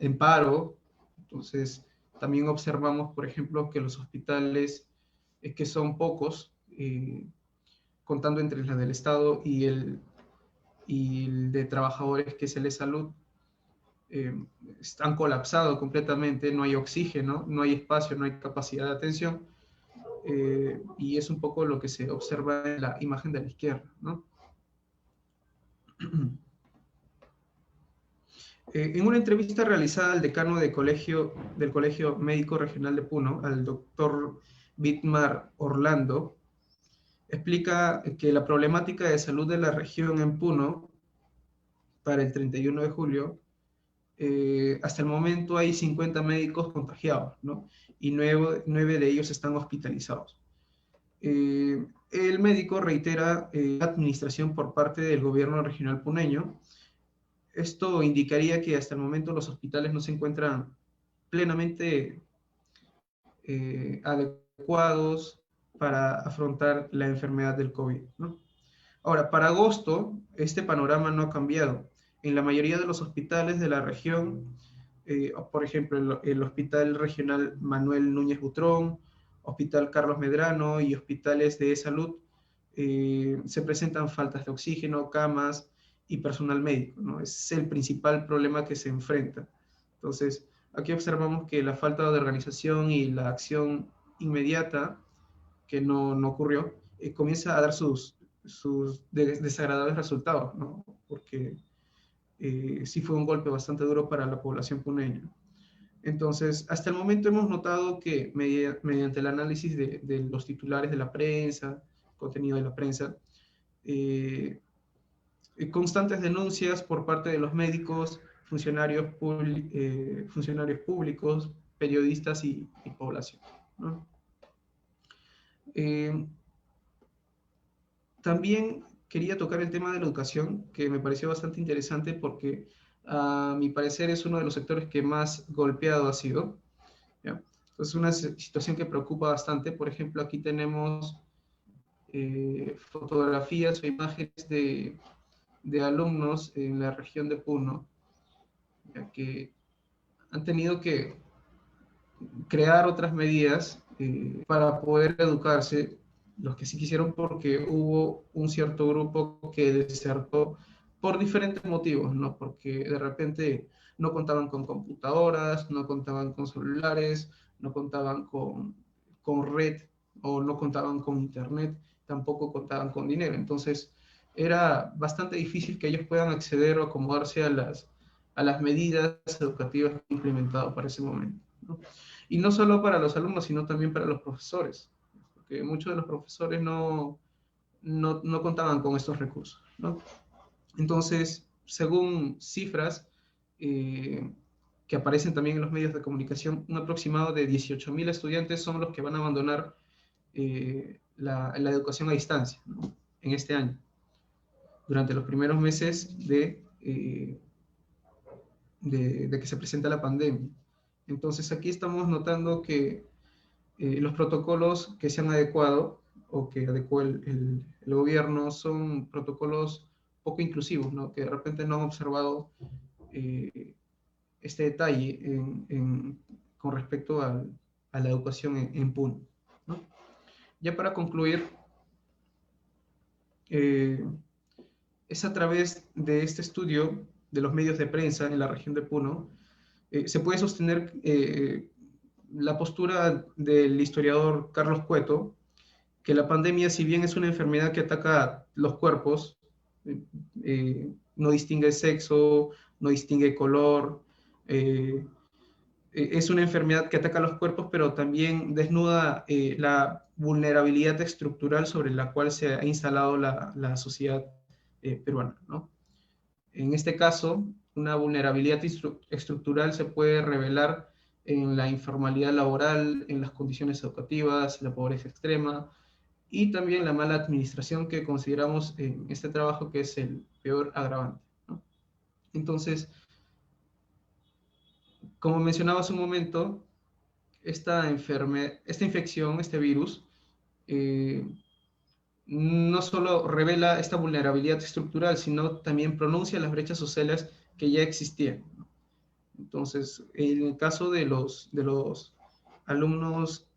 en paro. Entonces también observamos, por ejemplo, que los hospitales, que son pocos, contando entre la del Estado y el de trabajadores, que es el de salud, están colapsados completamente, no hay oxígeno, no hay espacio, no hay capacidad de atención, y es un poco lo que se observa en la imagen de la izquierda, ¿no? En una entrevista realizada al decano del Colegio Médico Regional de Puno, al doctor Bitmar Orlando, explica que la problemática de salud de la región en Puno para el 31 de julio, hasta el momento hay 50 médicos contagiados, ¿no? Y 9 de ellos están hospitalizados. El médico reitera la administración por parte del gobierno regional puneño. Esto indicaría que hasta el momento los hospitales no se encuentran plenamente adecuados para afrontar la enfermedad del COVID, ¿no? Ahora, para agosto, este panorama no ha cambiado. En la mayoría de los hospitales de la región, por ejemplo, el Hospital Regional Manuel Núñez Butrón, Hospital Carlos Medrano y hospitales de salud, se presentan faltas de oxígeno, camas y personal médico, ¿no? Es el principal problema que se enfrenta. Entonces, aquí observamos que la falta de organización y la acción inmediata, que no ocurrió, comienza a dar sus desagradables resultados, ¿no? Porque sí fue un golpe bastante duro para la población puneña. Entonces, hasta el momento hemos notado que mediante el análisis de los titulares de la prensa, contenido de la prensa, constantes denuncias por parte de los médicos, funcionarios públicos, periodistas y población, ¿no? También quería tocar el tema de la educación, que me pareció bastante interesante porque, a mi parecer, es uno de los sectores que más golpeado ha sido, ¿ya? Es una situación que preocupa bastante. Por ejemplo, aquí tenemos fotografías o imágenes de alumnos en la región de Puno, ya que han tenido que crear otras medidas para poder educarse, los que sí quisieron, porque hubo un cierto grupo que desertó por diferentes motivos, ¿no? Porque de repente no contaban con computadoras, no contaban con celulares, no contaban con red, o no contaban con internet, tampoco contaban con dinero. Entonces era bastante difícil que ellos puedan acceder o acomodarse a las medidas educativas que han implementado para ese momento, ¿no? Y no solo para los alumnos, sino también para los profesores, porque muchos de los profesores no contaban con estos recursos, ¿no? Entonces, según cifras que aparecen también en los medios de comunicación, un aproximado de 18.000 estudiantes son los que van a abandonar la educación a distancia, ¿no?, en este año, durante los primeros meses de que se presenta la pandemia. Entonces aquí estamos notando que los protocolos que se han adecuado o que adecuó el gobierno son protocolos poco inclusivos, ¿no?, que de repente no han observado este detalle con respecto a la educación en Puno, ¿no? Ya para concluir, es a través de este estudio de los medios de prensa en la región de Puno, se puede sostener la postura del historiador Carlos Cueto, que la pandemia, si bien es una enfermedad que ataca los cuerpos, no distingue sexo, no distingue color, es una enfermedad que ataca los cuerpos, pero también desnuda la vulnerabilidad estructural sobre la cual se ha instalado la sociedad peruana, ¿no? En este caso, una vulnerabilidad estructural se puede revelar en la informalidad laboral, en las condiciones educativas, la pobreza extrema y también la mala administración que consideramos en este trabajo que es el peor agravante, ¿no? Entonces, como mencionaba hace un momento, esta infección, este virus, eh, no solo revela esta vulnerabilidad estructural, sino también pronuncia las brechas sociales que ya existían. Entonces, en el caso de los alumnos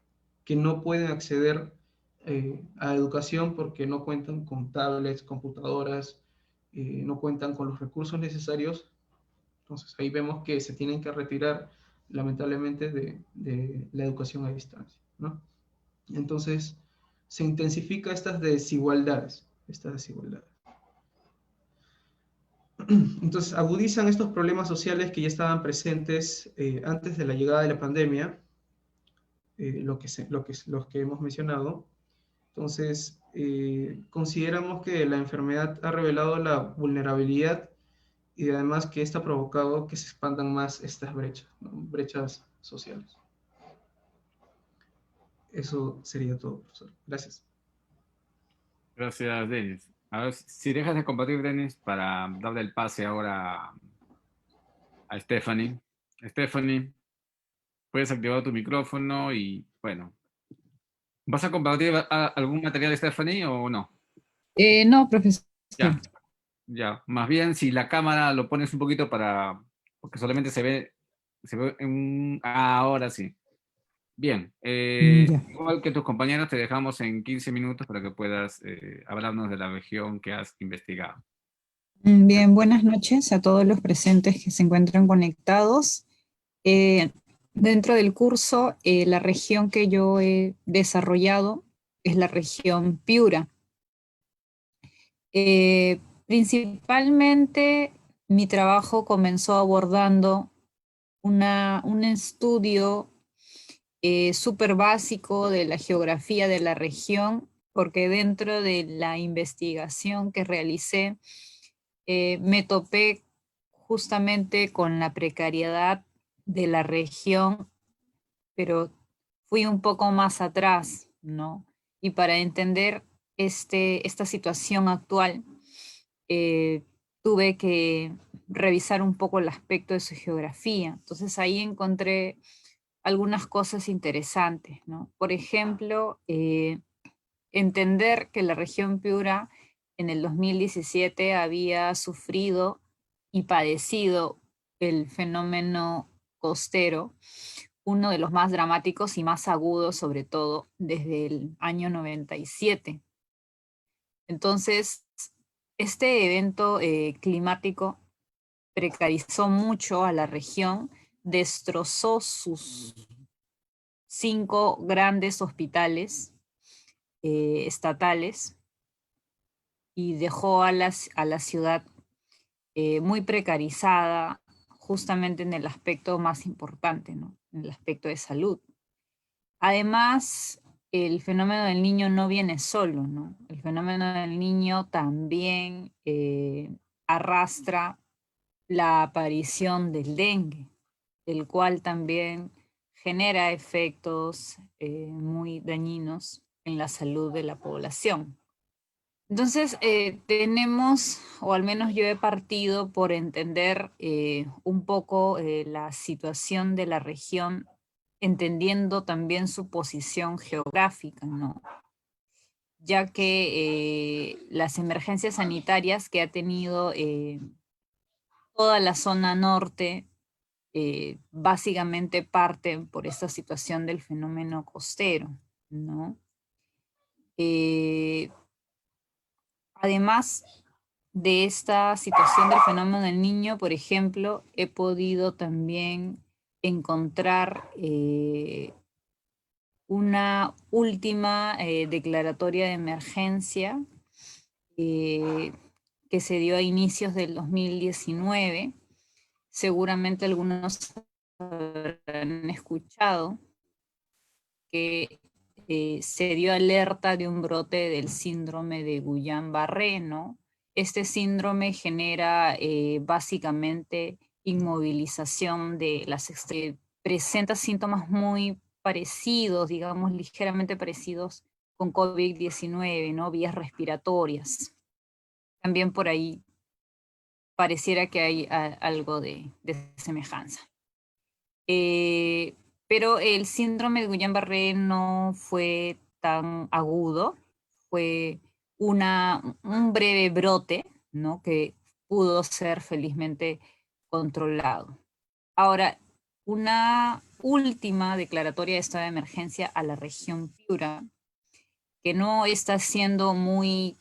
que no pueden acceder a educación porque no cuentan con tablets, computadoras, no cuentan con los recursos necesarios, entonces ahí vemos que se tienen que retirar lamentablemente de la educación a distancia, ¿no? Entonces, se intensifica estas desigualdades, estas desigualdades. Entonces, agudizan estos problemas sociales que ya estaban presentes antes de la llegada de la pandemia, los que hemos mencionado. Entonces, consideramos que la enfermedad ha revelado la vulnerabilidad y además que esta ha provocado que se expandan más estas brechas, ¿no? Brechas sociales. Eso sería todo, profesor. Gracias. Gracias, Denis. A ver, si dejas de compartir, Denis, para darle el pase ahora a Stephanie. Stephanie, puedes activar tu micrófono y, bueno, ¿vas a compartir algún material, Stephanie, o no? No, profesor. Ya, ya. Más bien, si la cámara lo pones un poquito porque solamente se ve ahora sí. Bien, Ya. igual que tus compañeros, te dejamos en 15 minutos para que puedas hablarnos de la región que has investigado. Bien, buenas noches a todos los presentes que se encuentran conectados. Dentro del curso, la región que yo he desarrollado es la región Piura. Principalmente mi trabajo comenzó abordando un estudio súper básico de la geografía de la región, porque dentro de la investigación que realicé, me topé justamente con la precariedad de la región, pero fui un poco más atrás, ¿no? Y para entender esta situación actual, tuve que revisar un poco el aspecto de su geografía. Entonces ahí encontré algunas cosas interesantes, ¿no? Por ejemplo, entender que la región Piura en el 2017 había sufrido y padecido el fenómeno costero, uno de los más dramáticos y más agudos, sobre todo desde el año 97. Entonces, este evento climático precarizó mucho a la región, destrozó sus 5 grandes hospitales estatales y dejó a la ciudad muy precarizada justamente en el aspecto más importante, ¿no? En el aspecto de salud. Además, el fenómeno del niño no viene solo, ¿no? El fenómeno del niño también arrastra la aparición del dengue, el cual también genera efectos muy dañinos en la salud de la población. Entonces, tenemos, o al menos yo he partido por entender un poco la situación de la región, entendiendo también su posición geográfica, ¿no? Ya que las emergencias sanitarias que ha tenido toda la zona norte básicamente parten por esta situación del fenómeno costero, ¿no? Además de esta situación del fenómeno del niño, por ejemplo, he podido también encontrar una última declaratoria de emergencia que se dio a inicios del 2019. Seguramente algunos habrán escuchado que se dio alerta de un brote del síndrome de Guillain-Barré, ¿no? Este síndrome genera básicamente inmovilización de las extremidades. Presenta síntomas muy parecidos, digamos, ligeramente parecidos con COVID-19, ¿no? Vías respiratorias. También por ahí pareciera que hay algo de semejanza. Pero el síndrome de Guillain-Barré no fue tan agudo, fue un breve brote, ¿no? Que pudo ser felizmente controlado. Ahora, una última declaratoria de estado de emergencia a la región Piura, que no está siendo muy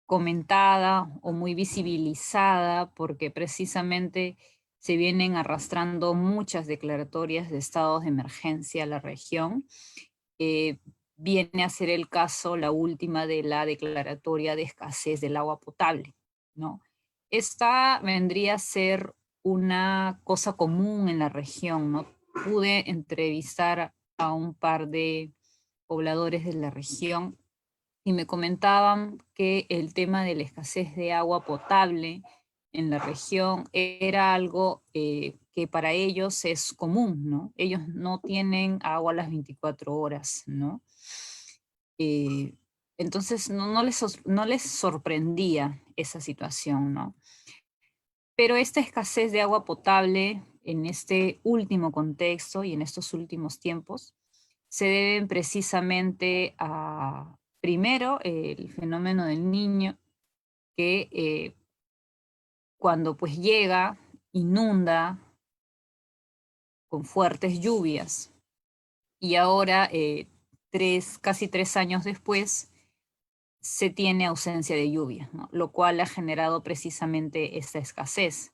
comentada o muy visibilizada porque precisamente se vienen arrastrando muchas declaratorias de estados de emergencia a la región. Viene a ser el caso, la última, de la declaratoria de escasez del agua potable, ¿no? Esta vendría a ser una cosa común en la región, ¿no? Pude entrevistar a un par de pobladores de la región y me comentaban que el tema de la escasez de agua potable en la región era algo que para ellos es común, ¿no? Ellos no tienen agua a las 24 horas, ¿no? Entonces no les sorprendía esa situación, ¿no? Pero esta escasez de agua potable en este último contexto y en estos últimos tiempos se deben precisamente a, primero, el fenómeno del Niño, que cuando pues llega, inunda con fuertes lluvias, y ahora, casi 3 años después, se tiene ausencia de lluvia, ¿no? Lo cual ha generado precisamente esta escasez,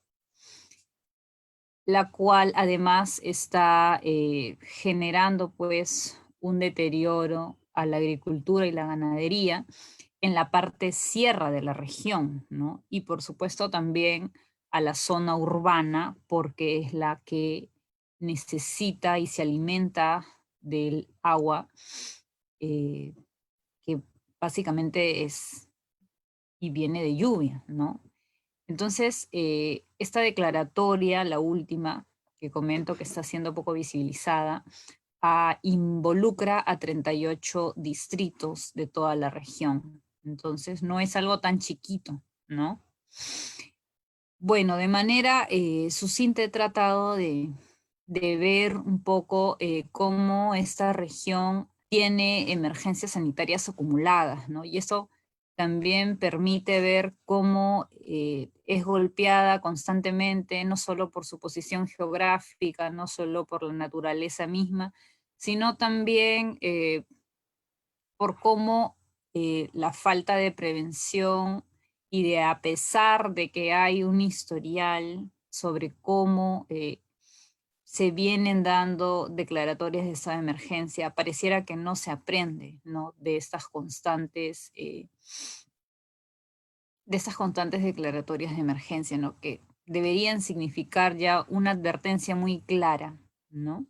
la cual además está generando pues un deterioro a la agricultura y la ganadería en la parte sierra de la región, ¿no? Y por supuesto también a la zona urbana, porque es la que necesita y se alimenta del agua, que básicamente es y viene de lluvia, ¿no? Entonces, esta declaratoria, la última que comento, que está siendo poco visibilizada, involucra a 38 distritos de toda la región. Entonces, no es algo tan chiquito, ¿no? Bueno, de manera sucinta he tratado de ver un poco cómo esta región tiene emergencias sanitarias acumuladas, ¿no? Y eso también permite ver cómo es golpeada constantemente, no solo por su posición geográfica, no solo por la naturaleza misma, sino también por cómo la falta de prevención y de, a pesar de que hay un historial sobre cómo se vienen dando declaratorias de estado de emergencia, pareciera que no se aprende, ¿no? De estas constantes declaratorias de emergencia, ¿no? Que deberían significar ya una advertencia muy clara, ¿no?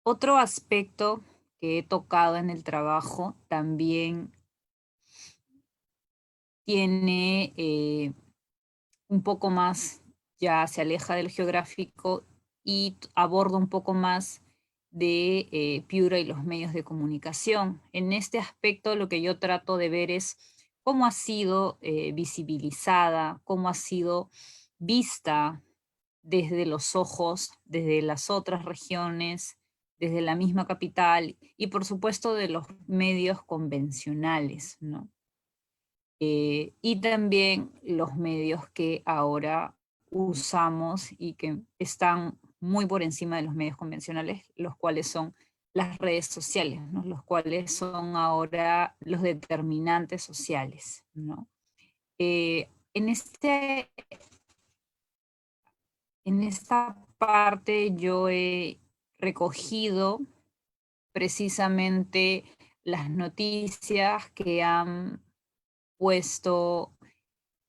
Otro aspecto que he tocado en el trabajo también tiene un poco más, ya se aleja del geográfico y aborda un poco más de Piura y los medios de comunicación. En este aspecto lo que yo trato de ver es cómo ha sido visibilizada, cómo ha sido vista desde los ojos, desde las otras regiones, desde la misma capital y por supuesto de los medios convencionales, ¿no? Y también los medios que ahora usamos y que están muy por encima de los medios convencionales, los cuales son las redes sociales, ¿no? Los cuales son ahora los determinantes sociales, ¿no? En este En esta parte yo he recogido precisamente las noticias que han puesto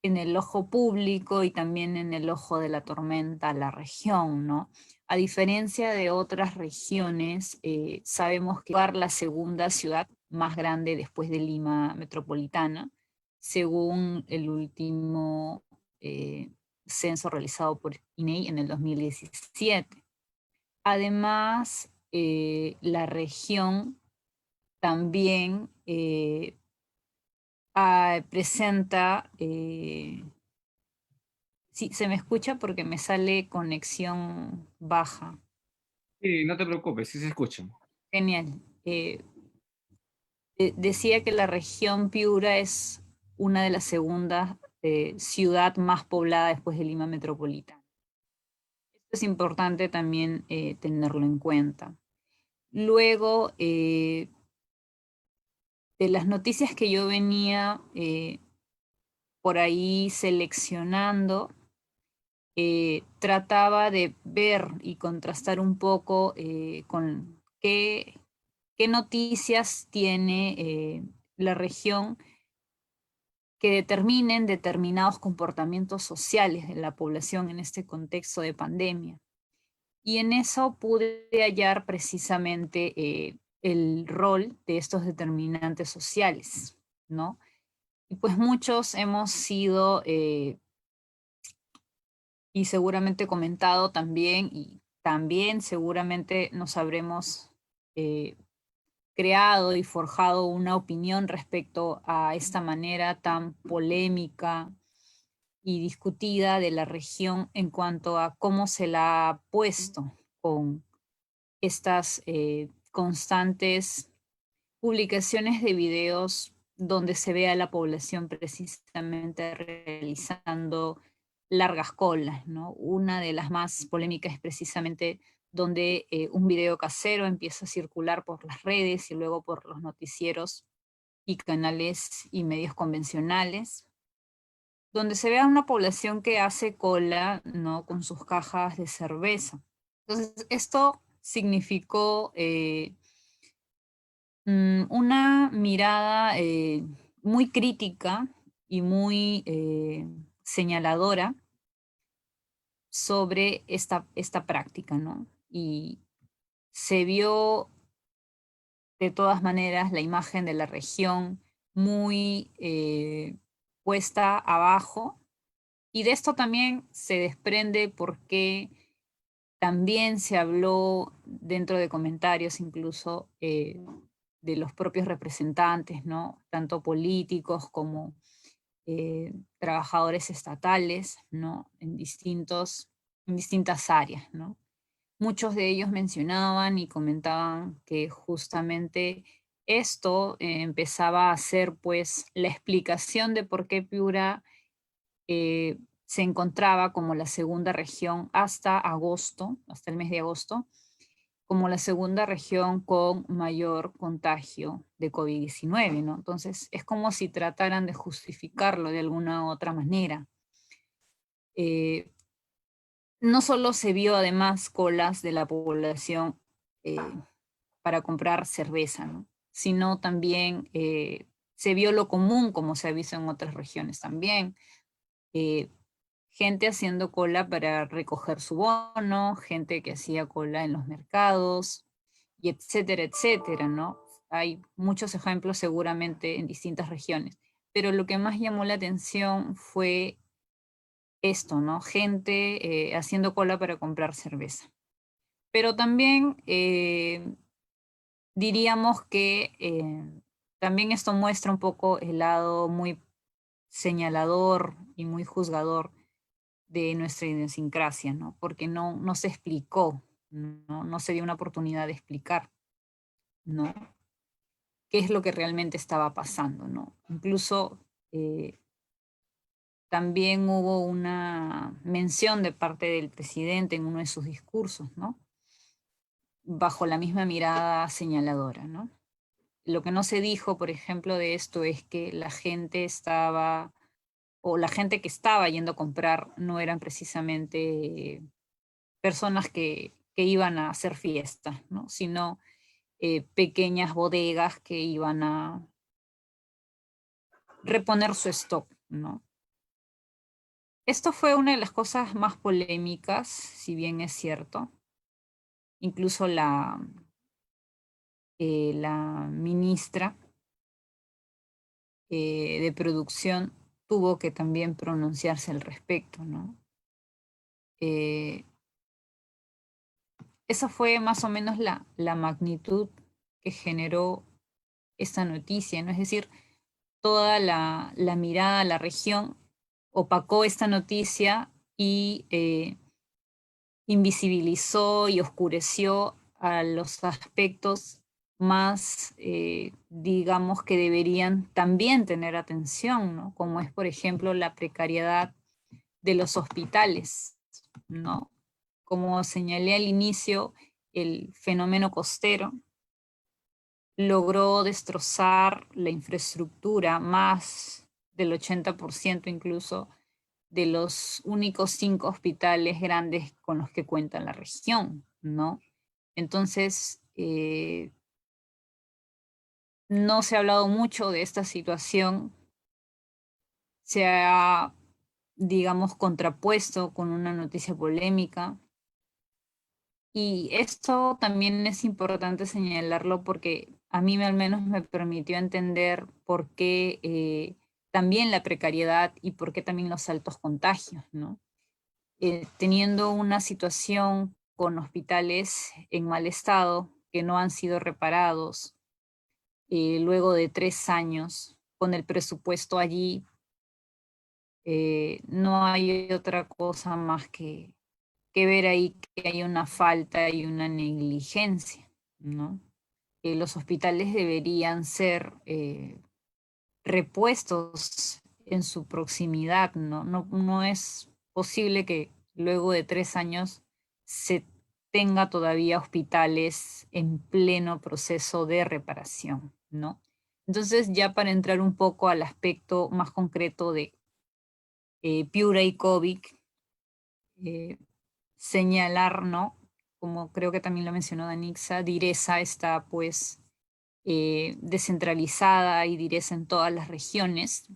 en el ojo público y también en el ojo de la tormenta la región, ¿no? A diferencia de otras regiones, sabemos que es la segunda ciudad más grande después de Lima metropolitana, según el último censo realizado por INEI en el 2017. Además, la región también presenta, sí, se me escucha porque me sale conexión baja. Sí, no te preocupes, sí se escuchan. Genial. Decía que la región Piura es una de las segundas ciudad más poblada después de Lima metropolitana. Esto es importante también tenerlo en cuenta. Luego, de las noticias que yo venía por ahí seleccionando, trataba de ver y contrastar un poco con qué noticias tiene la región que determinen determinados comportamientos sociales de la población en este contexto de pandemia. Y en eso pude hallar precisamente el rol de estos determinantes sociales, ¿no? Y pues muchos hemos sido, y seguramente comentado también, y también seguramente nos habremos creado y forjado una opinión respecto a esta manera tan polémica y discutida de la región en cuanto a cómo se la ha puesto con estas constantes publicaciones de videos donde se ve a la población precisamente realizando largas colas, ¿no? Una de las más polémicas es precisamente donde un video casero empieza a circular por las redes y luego por los noticieros y canales y medios convencionales, donde se ve a una población que hace cola, ¿no? Con sus cajas de cerveza. Entonces, esto significó una mirada muy crítica y muy señaladora sobre esta práctica, ¿no? Y se vio de todas maneras la imagen de la región muy puesta abajo, y de esto también se desprende porque también se habló dentro de comentarios incluso de los propios representantes, ¿no? Tanto políticos como trabajadores estatales, ¿no? En distintas áreas, ¿no? Muchos de ellos mencionaban y comentaban que justamente esto empezaba a ser pues la explicación de por qué Piura se encontraba como la segunda región hasta agosto, hasta el mes de agosto, como la segunda región con mayor contagio de COVID-19, ¿no? Entonces, es como si trataran de justificarlo de alguna u otra manera. No solo se vio además colas de la población para comprar cerveza, ¿no? Sino también se vio lo común, como se ha visto en otras regiones también. Gente haciendo cola para recoger su bono, gente que hacía cola en los mercados, y etcétera, etcétera, ¿no? Hay muchos ejemplos seguramente en distintas regiones, pero lo que más llamó la atención fue esto, ¿no? Gente haciendo cola para comprar cerveza. Pero también diríamos que también esto muestra un poco el lado muy señalador y muy juzgador de nuestra idiosincrasia, ¿no? Porque no se explicó, no se dio una oportunidad de explicar, ¿no? Qué es lo que realmente estaba pasando, ¿no? Incluso también hubo una mención de parte del presidente en uno de sus discursos, ¿no? Bajo la misma mirada señaladora, ¿no? Lo que no se dijo, por ejemplo, de esto es que la gente estaba, o la gente que estaba yendo a comprar no eran precisamente personas que iban a hacer fiestas, ¿no? Sino pequeñas bodegas que iban a reponer su stock, ¿no? Esto fue una de las cosas más polémicas, si bien es cierto. Incluso la ministra de producción tuvo que también pronunciarse al respecto, ¿no? Esa fue más o menos la magnitud que generó esta noticia, ¿no? Es decir, toda la mirada a la región opacó esta noticia y invisibilizó y oscureció a los aspectos más, digamos, que deberían también tener atención, ¿no? Como es, por ejemplo, la precariedad de los hospitales, ¿no? Como señalé al inicio, el fenómeno costero logró destrozar la infraestructura, más del 80% incluso, de los únicos 5 hospitales grandes con los que cuenta la región, ¿no? Entonces, no se ha hablado mucho de esta situación, se ha, digamos, contrapuesto con una noticia polémica. Y esto también es importante señalarlo porque a mí al menos me permitió entender por qué también la precariedad y por qué también los altos contagios, ¿no? Teniendo una situación con hospitales en mal estado, que no han sido reparados, luego de 3 años, con el presupuesto allí, no hay otra cosa más que ver ahí que hay una falta y una negligencia, ¿no? Los hospitales deberían ser repuestos en su proximidad, ¿no? No es posible que luego de 3 años se tenga todavía hospitales en pleno proceso de reparación, ¿no? Entonces, ya para entrar un poco al aspecto más concreto de Piura y COVID, señalar, ¿no? Como creo que también lo mencionó Danixa, Direza está pues descentralizada y Direza en todas las regiones.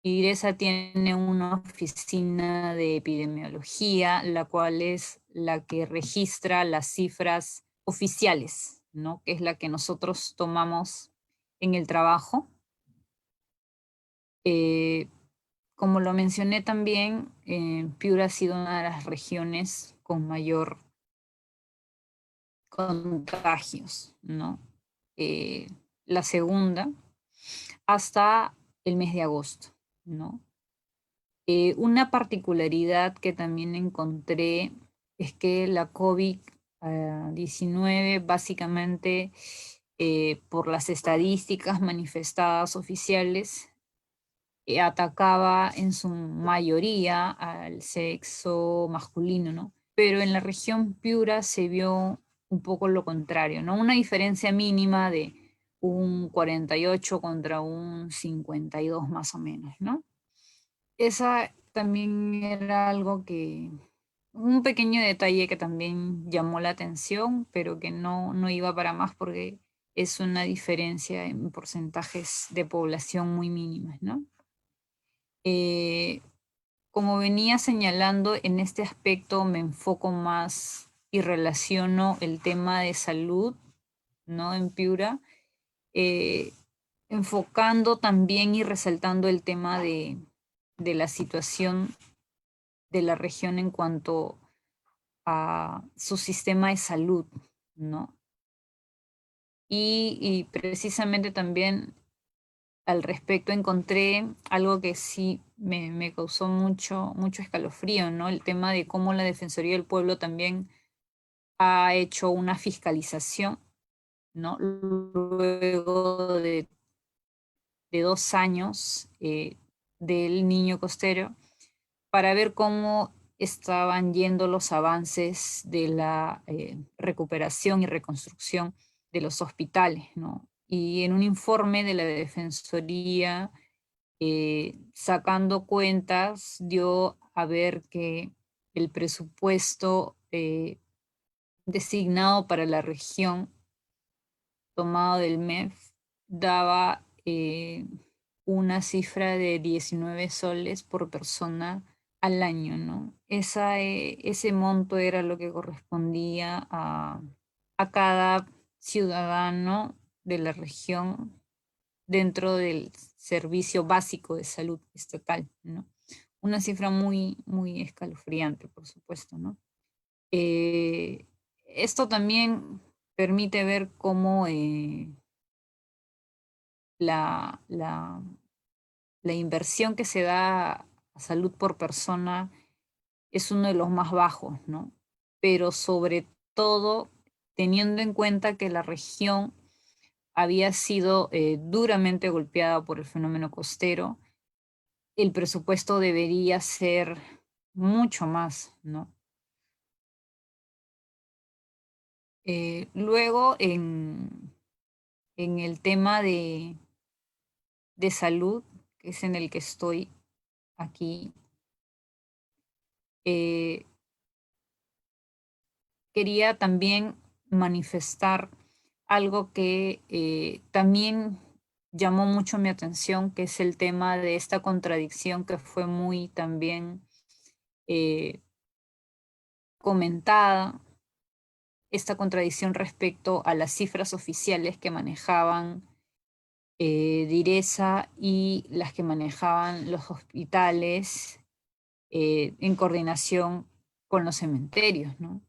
Y Direza tiene una oficina de epidemiología, la cual es la que registra las cifras oficiales, ¿no? Que es la que nosotros tomamos en el trabajo. Como lo mencioné también, Piura ha sido una de las regiones con mayor contagios, ¿no? La segunda, hasta el mes de agosto, ¿no? Una particularidad que también encontré es que la COVID-19 básicamente, por las estadísticas manifestadas oficiales, atacaba en su mayoría al sexo masculino, ¿no? Pero en la región Piura se vio un poco lo contrario, ¿no? Una diferencia mínima de un 48 contra un 52 más o menos, ¿no? Esa también era algo que, un pequeño detalle que también llamó la atención, pero que no iba para más porque es una diferencia en porcentajes de población muy mínimas, ¿no? Como venía señalando, en este aspecto me enfoco más y relaciono el tema de salud, ¿no? En Piura, enfocando también y resaltando el tema de la situación de la región en cuanto a su sistema de salud, ¿no? Y precisamente también al respecto encontré algo que sí me causó mucho escalofrío, ¿no? El tema de cómo la Defensoría del Pueblo también ha hecho una fiscalización, ¿no? Luego de 2 años del niño costero, para ver cómo estaban yendo los avances de la recuperación y reconstrucción de los hospitales, ¿no? Y en un informe de la Defensoría, sacando cuentas, dio a ver que el presupuesto designado para la región, tomado del MEF, daba una cifra de 19 soles por persona al año, ¿no? Ese monto era lo que correspondía a cada ciudadano de la región dentro del servicio básico de salud estatal, ¿no? Una cifra muy, muy escalofriante, por supuesto, ¿no? Esto también permite ver cómo la inversión que se da a salud por persona es uno de los más bajos, ¿no? Pero sobre todo teniendo en cuenta que la región había sido duramente golpeada por el fenómeno costero, el presupuesto debería ser mucho más, ¿no? Luego, en el tema de salud, que es en el que estoy aquí, quería también manifestar algo que también llamó mucho mi atención, que es el tema de esta contradicción que fue muy también comentada, esta contradicción respecto a las cifras oficiales que manejaban Direza y las que manejaban los hospitales en coordinación con los cementerios, ¿no?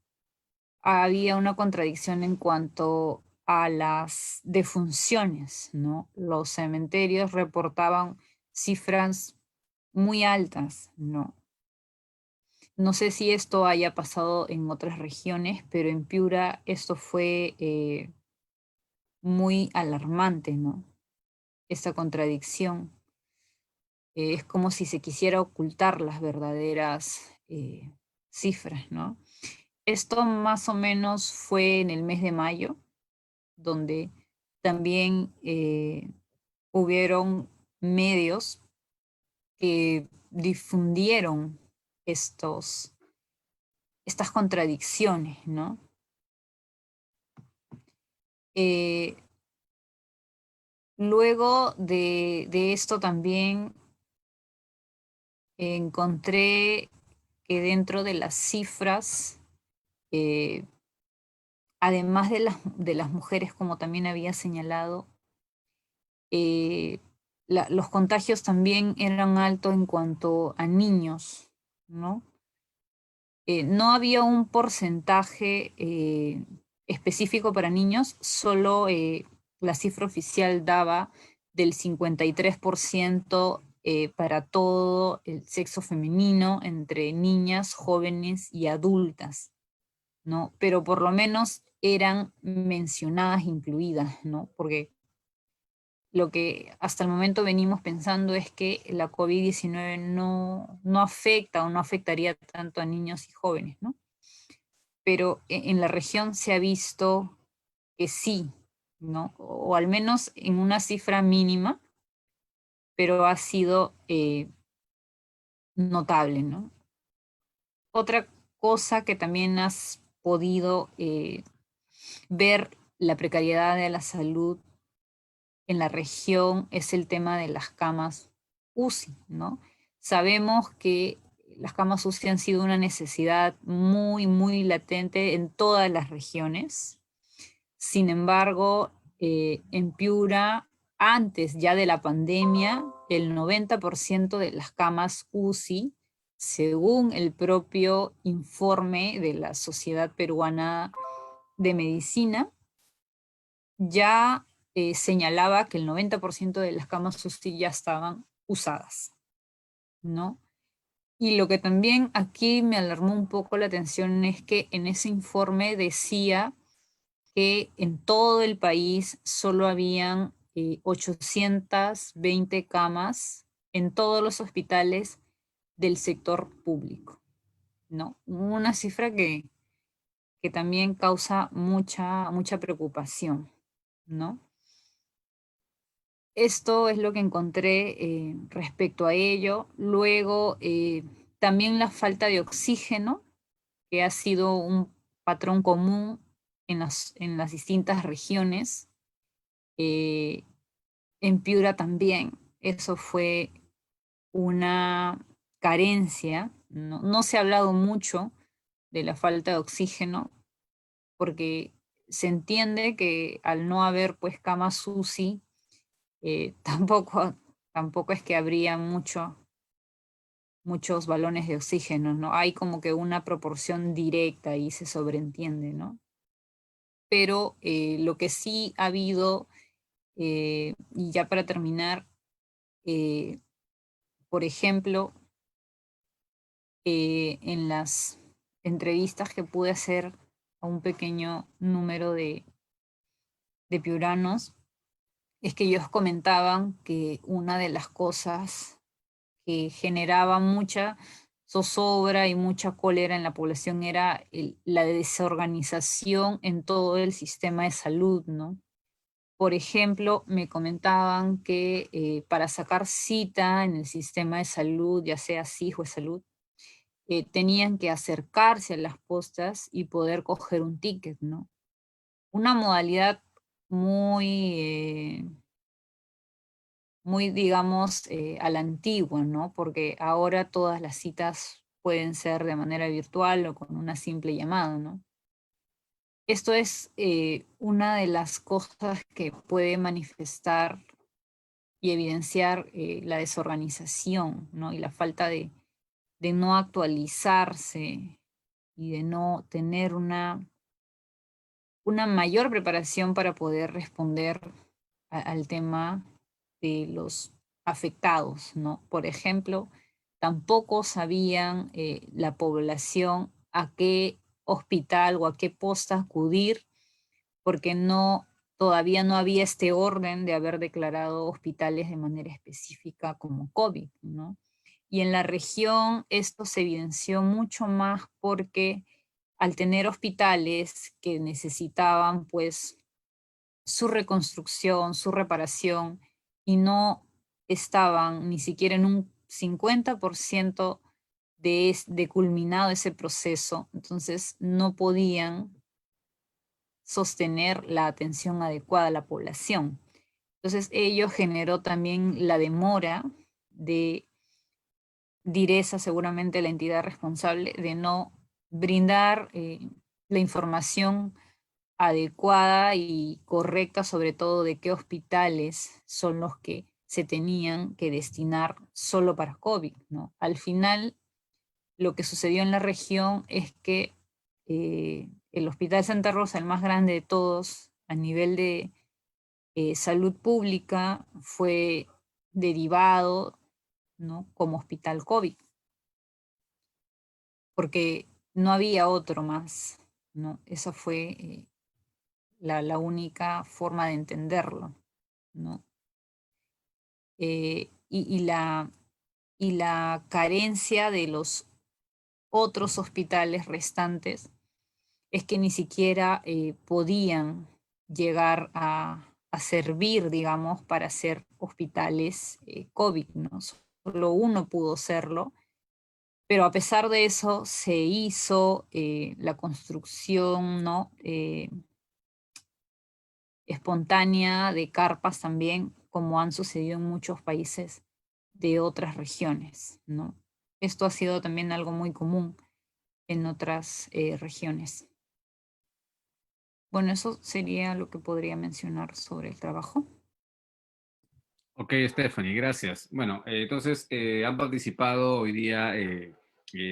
Había una contradicción en cuanto a las defunciones, ¿no? Los cementerios reportaban cifras muy altas, ¿no? No sé si esto haya pasado en otras regiones, pero en Piura esto fue muy alarmante, ¿no? Esta contradicción. Es como si se quisiera ocultar las verdaderas cifras, ¿no? Esto más o menos fue en el mes de mayo, donde también hubieron medios que difundieron estas contradicciones, ¿no? Luego de esto también encontré que dentro de las cifras, además de las mujeres, como también había señalado, los contagios también eran altos en cuanto a niños, ¿no? No había un porcentaje específico para niños, solo la cifra oficial daba del 53% para todo el sexo femenino, entre niñas, jóvenes y adultas, ¿no? Pero por lo menos eran mencionadas, incluidas, ¿no? Porque lo que hasta el momento venimos pensando es que la COVID-19 no afecta o no afectaría tanto a niños y jóvenes, ¿no? Pero en la región se ha visto que sí, ¿no? O al menos en una cifra mínima, pero ha sido notable, ¿no? Otra cosa que también has podido ver la precariedad de la salud en la región es el tema de las camas UCI, ¿no? Sabemos que las camas UCI han sido una necesidad muy, muy latente en todas las regiones. Sin embargo, en Piura, antes ya de la pandemia, el 90% de las camas UCI, según el propio informe de la Sociedad Peruana de Medicina, ya señalaba que el 90% de las camas UCI ya estaban usadas, ¿no? Y lo que también aquí me alarmó un poco la atención es que en ese informe decía que en todo el país solo habían 820 camas en todos los hospitales del sector público, ¿no? Una cifra que también causa mucha preocupación, ¿no? Esto es lo que encontré respecto a ello. Luego, también la falta de oxígeno que ha sido un patrón común en las distintas regiones. En Piura también, eso fue una carencia, no se ha hablado mucho de la falta de oxígeno, porque se entiende que al no haber pues camas UCI, tampoco es que habría muchos balones de oxígeno, ¿no? Hay como que una proporción directa y se sobreentiende, ¿no? Pero lo que sí ha habido, y ya para terminar, por ejemplo, en las entrevistas que pude hacer a un pequeño número de piuranos, es que ellos comentaban que una de las cosas que generaba mucha zozobra y mucha cólera en la población era la desorganización en todo el sistema de salud, ¿no? Por ejemplo, me comentaban que para sacar cita en el sistema de salud, ya sea SIJ o de salud, tenían que acercarse a las postas y poder coger un ticket, ¿no? Una modalidad muy, digamos, a la antigua, ¿no? Porque ahora todas las citas pueden ser de manera virtual o con una simple llamada, ¿no? Esto es una de las cosas que puede manifestar y evidenciar la desorganización, ¿no? Y la falta de no actualizarse y de no tener una mayor preparación para poder responder al tema de los afectados, ¿no? Por ejemplo, tampoco sabían la población a qué hospital o a qué posta acudir, porque todavía no había este orden de haber declarado hospitales de manera específica como COVID, ¿no? Y en la región esto se evidenció mucho más porque al tener hospitales que necesitaban pues su reconstrucción, su reparación, y no estaban ni siquiera en un 50% de culminado ese proceso, entonces no podían sostener la atención adecuada a la población. Entonces ello generó también la demora de Direza, seguramente la entidad responsable, de no brindar la información adecuada y correcta, sobre todo de qué hospitales son los que se tenían que destinar solo para COVID, ¿no? Al final, lo que sucedió en la región es que el Hospital Santa Rosa, el más grande de todos a nivel de salud pública, fue derivado, ¿no?, como hospital COVID, porque no había otro más, ¿no? Esa fue la única forma de entenderlo, ¿no? Y la carencia de los otros hospitales restantes es que ni siquiera podían llegar a servir, digamos, para ser hospitales COVID, ¿no? Solo uno pudo serlo, pero a pesar de eso se hizo la construcción, ¿no?, espontánea de carpas también, como han sucedido en muchos países de otras regiones, ¿no? Esto ha sido también algo muy común en otras regiones. Bueno, eso sería lo que podría mencionar sobre el trabajo. Ok, Stephanie, gracias. Bueno, entonces han participado hoy día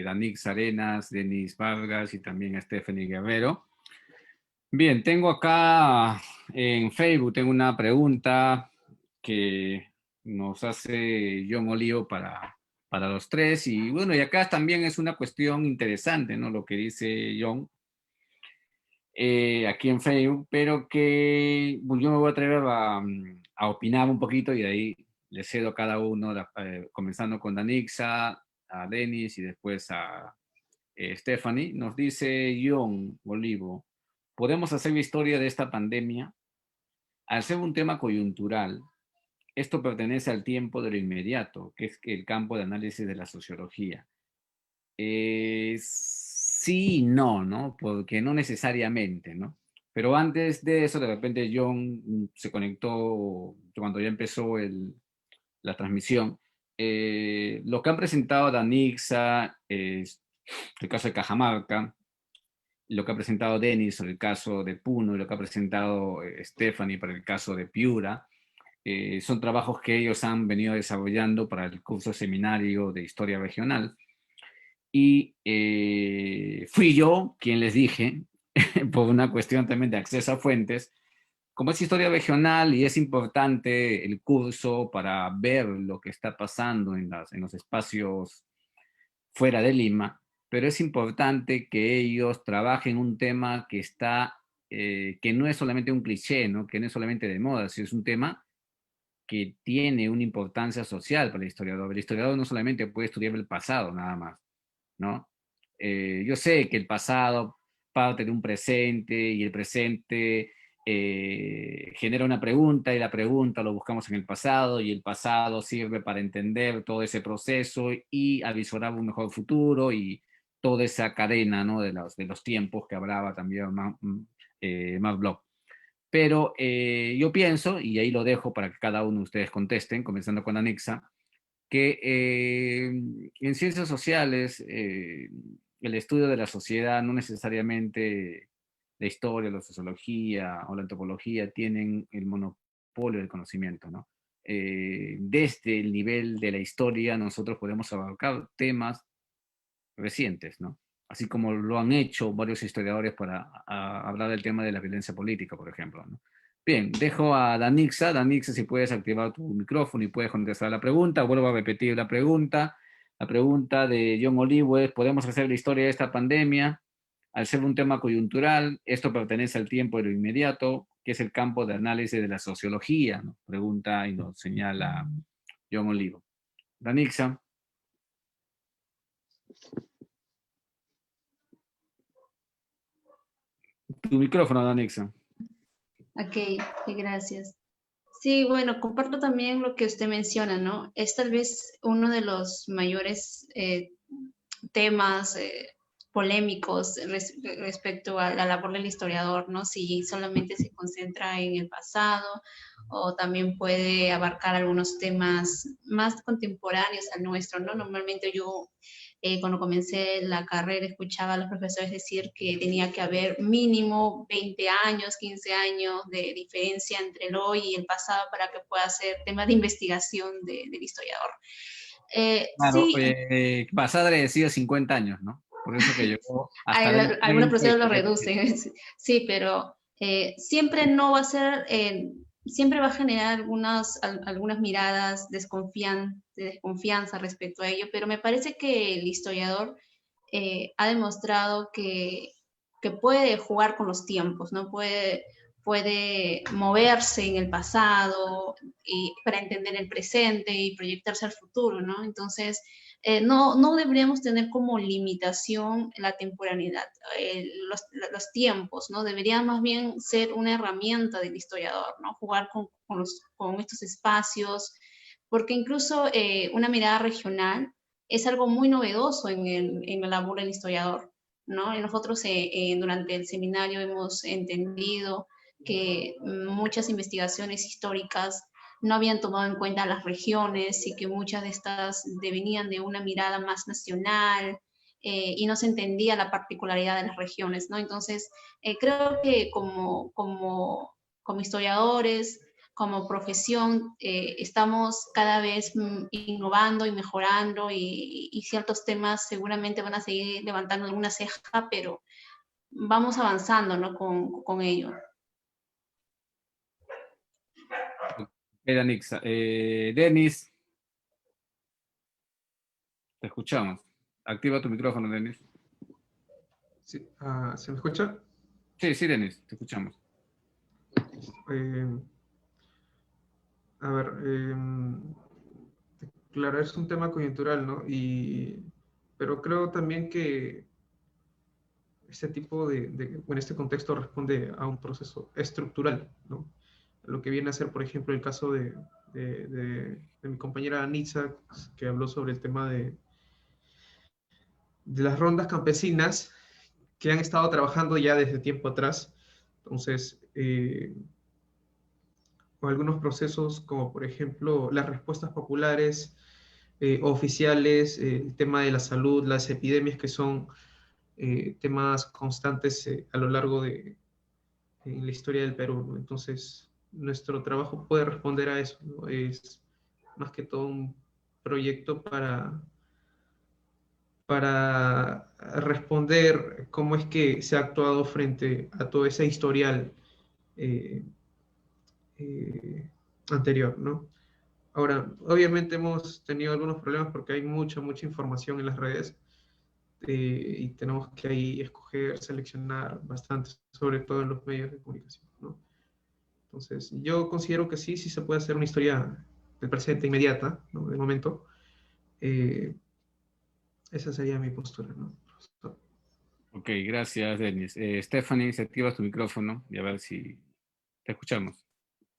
Danix Arenas, Denis Vargas y también Stephanie Guerrero. Bien, tengo acá en Facebook, tengo una pregunta que nos hace John Olivo para los tres. Y bueno, y acá también es una cuestión interesante, ¿no? Lo que dice John aquí en Facebook, pero que bueno, yo me voy a atrever a opinar un poquito y de ahí le cedo a cada uno, comenzando con Danixa, a Denis y después a Stephanie. Nos dice John Olivo, ¿podemos hacer la historia de esta pandemia? Al ser un tema coyuntural, esto pertenece al tiempo de lo inmediato, que es el campo de análisis de la sociología. sí y no, ¿no? Porque no necesariamente, ¿no? Pero antes de eso, de repente John se conectó cuando ya empezó la transmisión. Lo que han presentado Danixa, el caso de Cajamarca, lo que ha presentado Denis sobre el caso de Puno, y lo que ha presentado Stephanie para el caso de Piura, son trabajos que ellos han venido desarrollando para el curso seminario de Historia Regional. Y fui yo quien les dije, por una cuestión también de acceso a fuentes, como es historia regional y es importante el curso para ver lo que está pasando en los espacios fuera de Lima, pero es importante que ellos trabajen un tema que está, que no es solamente un cliché, ¿no? Que no es solamente de moda, sino es un tema que tiene una importancia social para el historiador. El historiador no solamente puede estudiar el pasado, nada más, ¿no? Yo sé que el pasado parte de un presente y el presente genera una pregunta y la pregunta lo buscamos en el pasado y el pasado sirve para entender todo ese proceso y avisorar un mejor futuro y toda esa cadena, ¿no? de los tiempos que hablaba también Mark Bloch. Pero yo pienso, y ahí lo dejo para que cada uno de ustedes contesten, comenzando con Anixa, que en ciencias sociales el estudio de la sociedad no necesariamente la historia, la sociología o la antropología tienen el monopolio del conocimiento, ¿no? Desde el nivel de la historia nosotros podemos abarcar temas recientes, ¿no? Así como lo han hecho varios historiadores para hablar del tema de la violencia política, por ejemplo, ¿no? Bien, dejo a Danixa. Danixa, si puedes activar tu micrófono y puedes contestar la pregunta. Vuelvo a repetir la pregunta. La pregunta de John Olivo es, ¿podemos hacer la historia de esta pandemia? Al ser un tema coyuntural, esto pertenece al tiempo de lo inmediato, que es el campo de análisis de la sociología, ¿no? Pregunta y nos señala John Olivo. Danixa. Tu micrófono, Danixa. Ok, gracias. Sí, bueno, comparto también lo que usted menciona, ¿no? Es tal vez uno de los mayores temas polémicos respecto a la labor del historiador, ¿no? Si solamente se concentra en el pasado o también puede abarcar algunos temas más contemporáneos al nuestro, ¿no? Normalmente yo cuando comencé la carrera escuchaba a los profesores decir que tenía que haber mínimo 20 años, 15 años de diferencia entre el hoy y el pasado para que pueda ser tema de investigación del historiador. Claro, Sí, Basadre decía 50 años, ¿no? Por eso que llegó hasta el año algunos 30 y profesores lo todavía reducen, sí, pero siempre no va a ser, siempre va a generar algunas miradas de desconfianza respecto a ello, pero me parece que el historiador ha demostrado que puede jugar con los tiempos, ¿no? Puede moverse en el pasado y, para entender el presente y proyectarse al futuro, ¿no? Entonces, no deberíamos tener como limitación la temporalidad, los tiempos, ¿no? Debería más bien ser una herramienta del historiador, ¿no? Jugar con estos espacios, porque incluso una mirada regional es algo muy novedoso en la labor del historiador, ¿no? Nosotros durante el seminario hemos entendido que muchas investigaciones históricas no habían tomado en cuenta las regiones y que muchas de estas venían de una mirada más nacional y no se entendía la particularidad de las regiones, ¿no? Entonces, creo que como historiadores, como profesión, estamos cada vez innovando y mejorando y ciertos temas seguramente van a seguir levantando alguna ceja, pero vamos avanzando, ¿no? con ello. era Nixa. Denis, te escuchamos. Activa tu micrófono, Denis. Sí, ¿se me escucha? Sí, sí, Denis, te escuchamos. Eh, a ver, claro, es un tema coyuntural, ¿no? Pero creo también que este tipo bueno, este contexto responde a un proceso estructural, ¿no? Lo que viene a ser, por ejemplo, el caso de mi compañera Anitza, que habló sobre el tema de las rondas campesinas, que han estado trabajando ya desde tiempo atrás. Entonces, o algunos procesos como por ejemplo las respuestas populares, oficiales, el tema de la salud, las epidemias que son temas constantes a lo largo de en la historia del Perú, ¿no? Entonces, nuestro trabajo puede responder a eso, ¿no? Es más que todo un proyecto para responder cómo es que se ha actuado frente a todo ese historial eh, eh, anterior, ¿no? Ahora, obviamente hemos tenido algunos problemas porque hay mucha información en las redes y tenemos que ahí escoger, seleccionar bastante, sobre todo en los medios de comunicación, ¿no? Entonces, yo considero que sí se puede hacer una historia del presente inmediata, ¿no? De momento. Eh, Esa sería mi postura, ¿no? Ok, gracias, Denis. Stephanie, se activa tu micrófono y a ver si te escuchamos.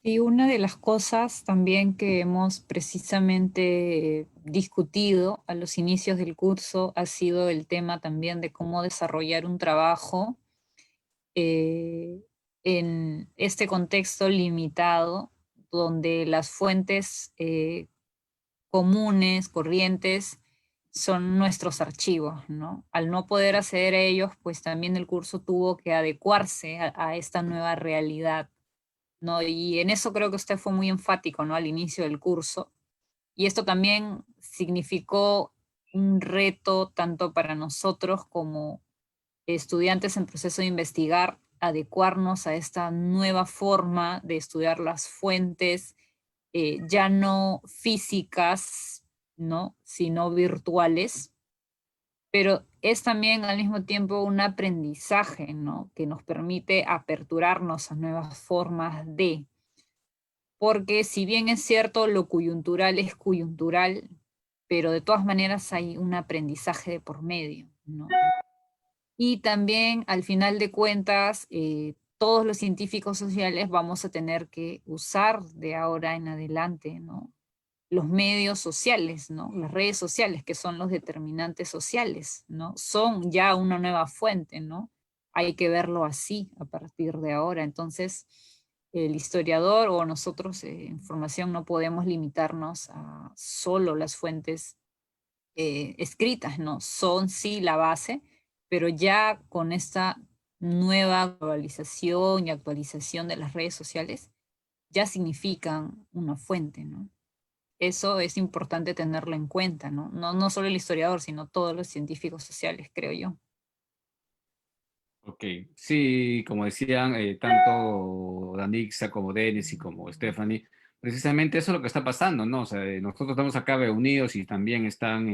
Y una de las cosas también que hemos precisamente discutido a los inicios del curso ha sido el tema también de cómo desarrollar un trabajo en este contexto limitado, donde las fuentes comunes, corrientes, son nuestros archivos, ¿no? Al no poder acceder a ellos, pues también el curso tuvo que adecuarse a esta nueva realidad, ¿no? Y en eso creo que usted fue muy enfático, ¿no? Al inicio del curso. Y esto también significó un reto tanto para nosotros como estudiantes en proceso de investigar, adecuarnos a esta nueva forma de estudiar las fuentes, ya no físicas, ¿no? Sino virtuales, pero es también al mismo tiempo un aprendizaje, ¿no? Que nos permite aperturarnos a nuevas formas de, porque si bien es cierto, lo coyuntural es coyuntural, pero de todas maneras hay un aprendizaje de por medio, ¿no? Y también, al final de cuentas, todos los científicos sociales vamos a tener que usar de ahora en adelante, ¿no? Los medios sociales, ¿no? Las redes sociales, que son los determinantes sociales, ¿no? Son ya una nueva fuente, ¿no? Hay que verlo así a partir de ahora. Entonces, el historiador o nosotros en formación no podemos limitarnos a solo las fuentes escritas, ¿no? Son sí la base, pero ya con esta nueva globalización y actualización de las redes sociales, ya significan una fuente, ¿no? Eso es importante tenerlo en cuenta, ¿no? No solo el historiador, sino todos los científicos sociales, creo yo. Ok, sí, como decían tanto Danixa como Denis y como Stephanie, precisamente eso es lo que está pasando, ¿no? O sea, nosotros estamos acá reunidos y también están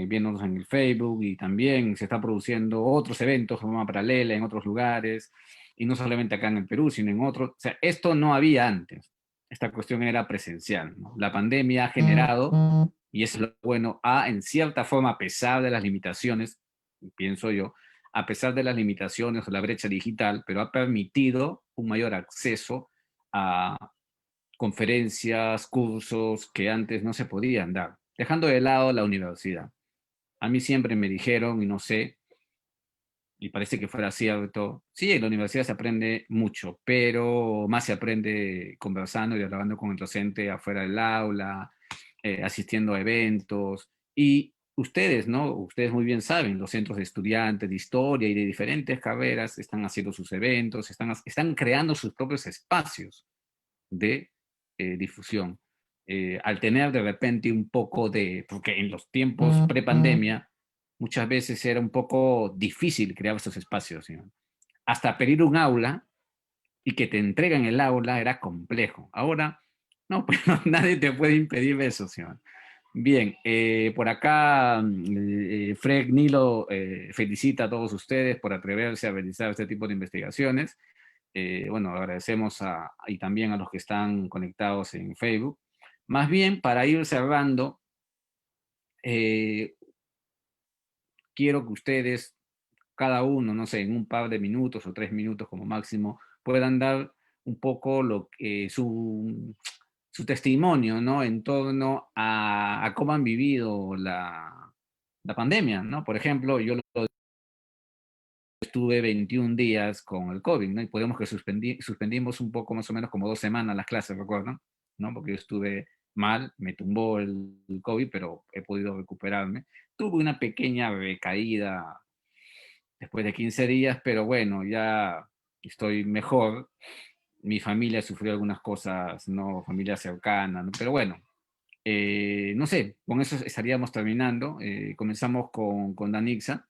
viéndonos en el Facebook y también se están produciendo otros eventos de forma paralela en otros lugares y no solamente acá en el Perú, sino en otros. O sea, esto no había antes. Esta cuestión era presencial, ¿no? La pandemia ha generado, y eso es lo bueno, en cierta forma, a pesar de las limitaciones, pienso yo, a pesar de las limitaciones o la brecha digital, pero ha permitido un mayor acceso a conferencias, cursos que antes no se podían dar, dejando de lado la universidad. A mí siempre me dijeron, y no sé, y parece que fuera cierto, sí, en la universidad se aprende mucho, pero más se aprende conversando y hablando con el docente afuera del aula, asistiendo a eventos, y ustedes, ¿no? Ustedes muy bien saben, los centros de estudiantes de historia y de diferentes carreras están haciendo sus eventos, están creando sus propios espacios de difusión. Al tener de repente un poco de, porque en los tiempos prepandemia, muchas veces era un poco difícil crear esos espacios, ¿no? Hasta pedir un aula y que te entreguen el aula era complejo. Ahora, no, pues nadie te puede impedir eso, señor. Bien, por acá Fred Nilo felicita a todos ustedes por atreverse a realizar este tipo de investigaciones. Bueno, agradecemos y también a los que están conectados en Facebook. Más bien, para ir cerrando, quiero que ustedes, cada uno, no sé, en un par de minutos o 3 minutos como máximo, puedan dar un poco su testimonio, ¿no? En torno a cómo han vivido la pandemia, ¿no? Por ejemplo, yo lo estuve 21 días con el COVID, ¿no? Y podemos que suspendimos un poco, más o menos como 2 semanas las clases, ¿recuerdan? ¿No? Porque yo estuve mal, me tumbó el COVID, pero he podido recuperarme. Tuve una pequeña recaída después de 15 días, pero bueno, ya estoy mejor. Mi familia sufrió algunas cosas, no familia cercana, ¿no? Pero bueno, no sé, con eso estaríamos terminando. Comenzamos con Danixa.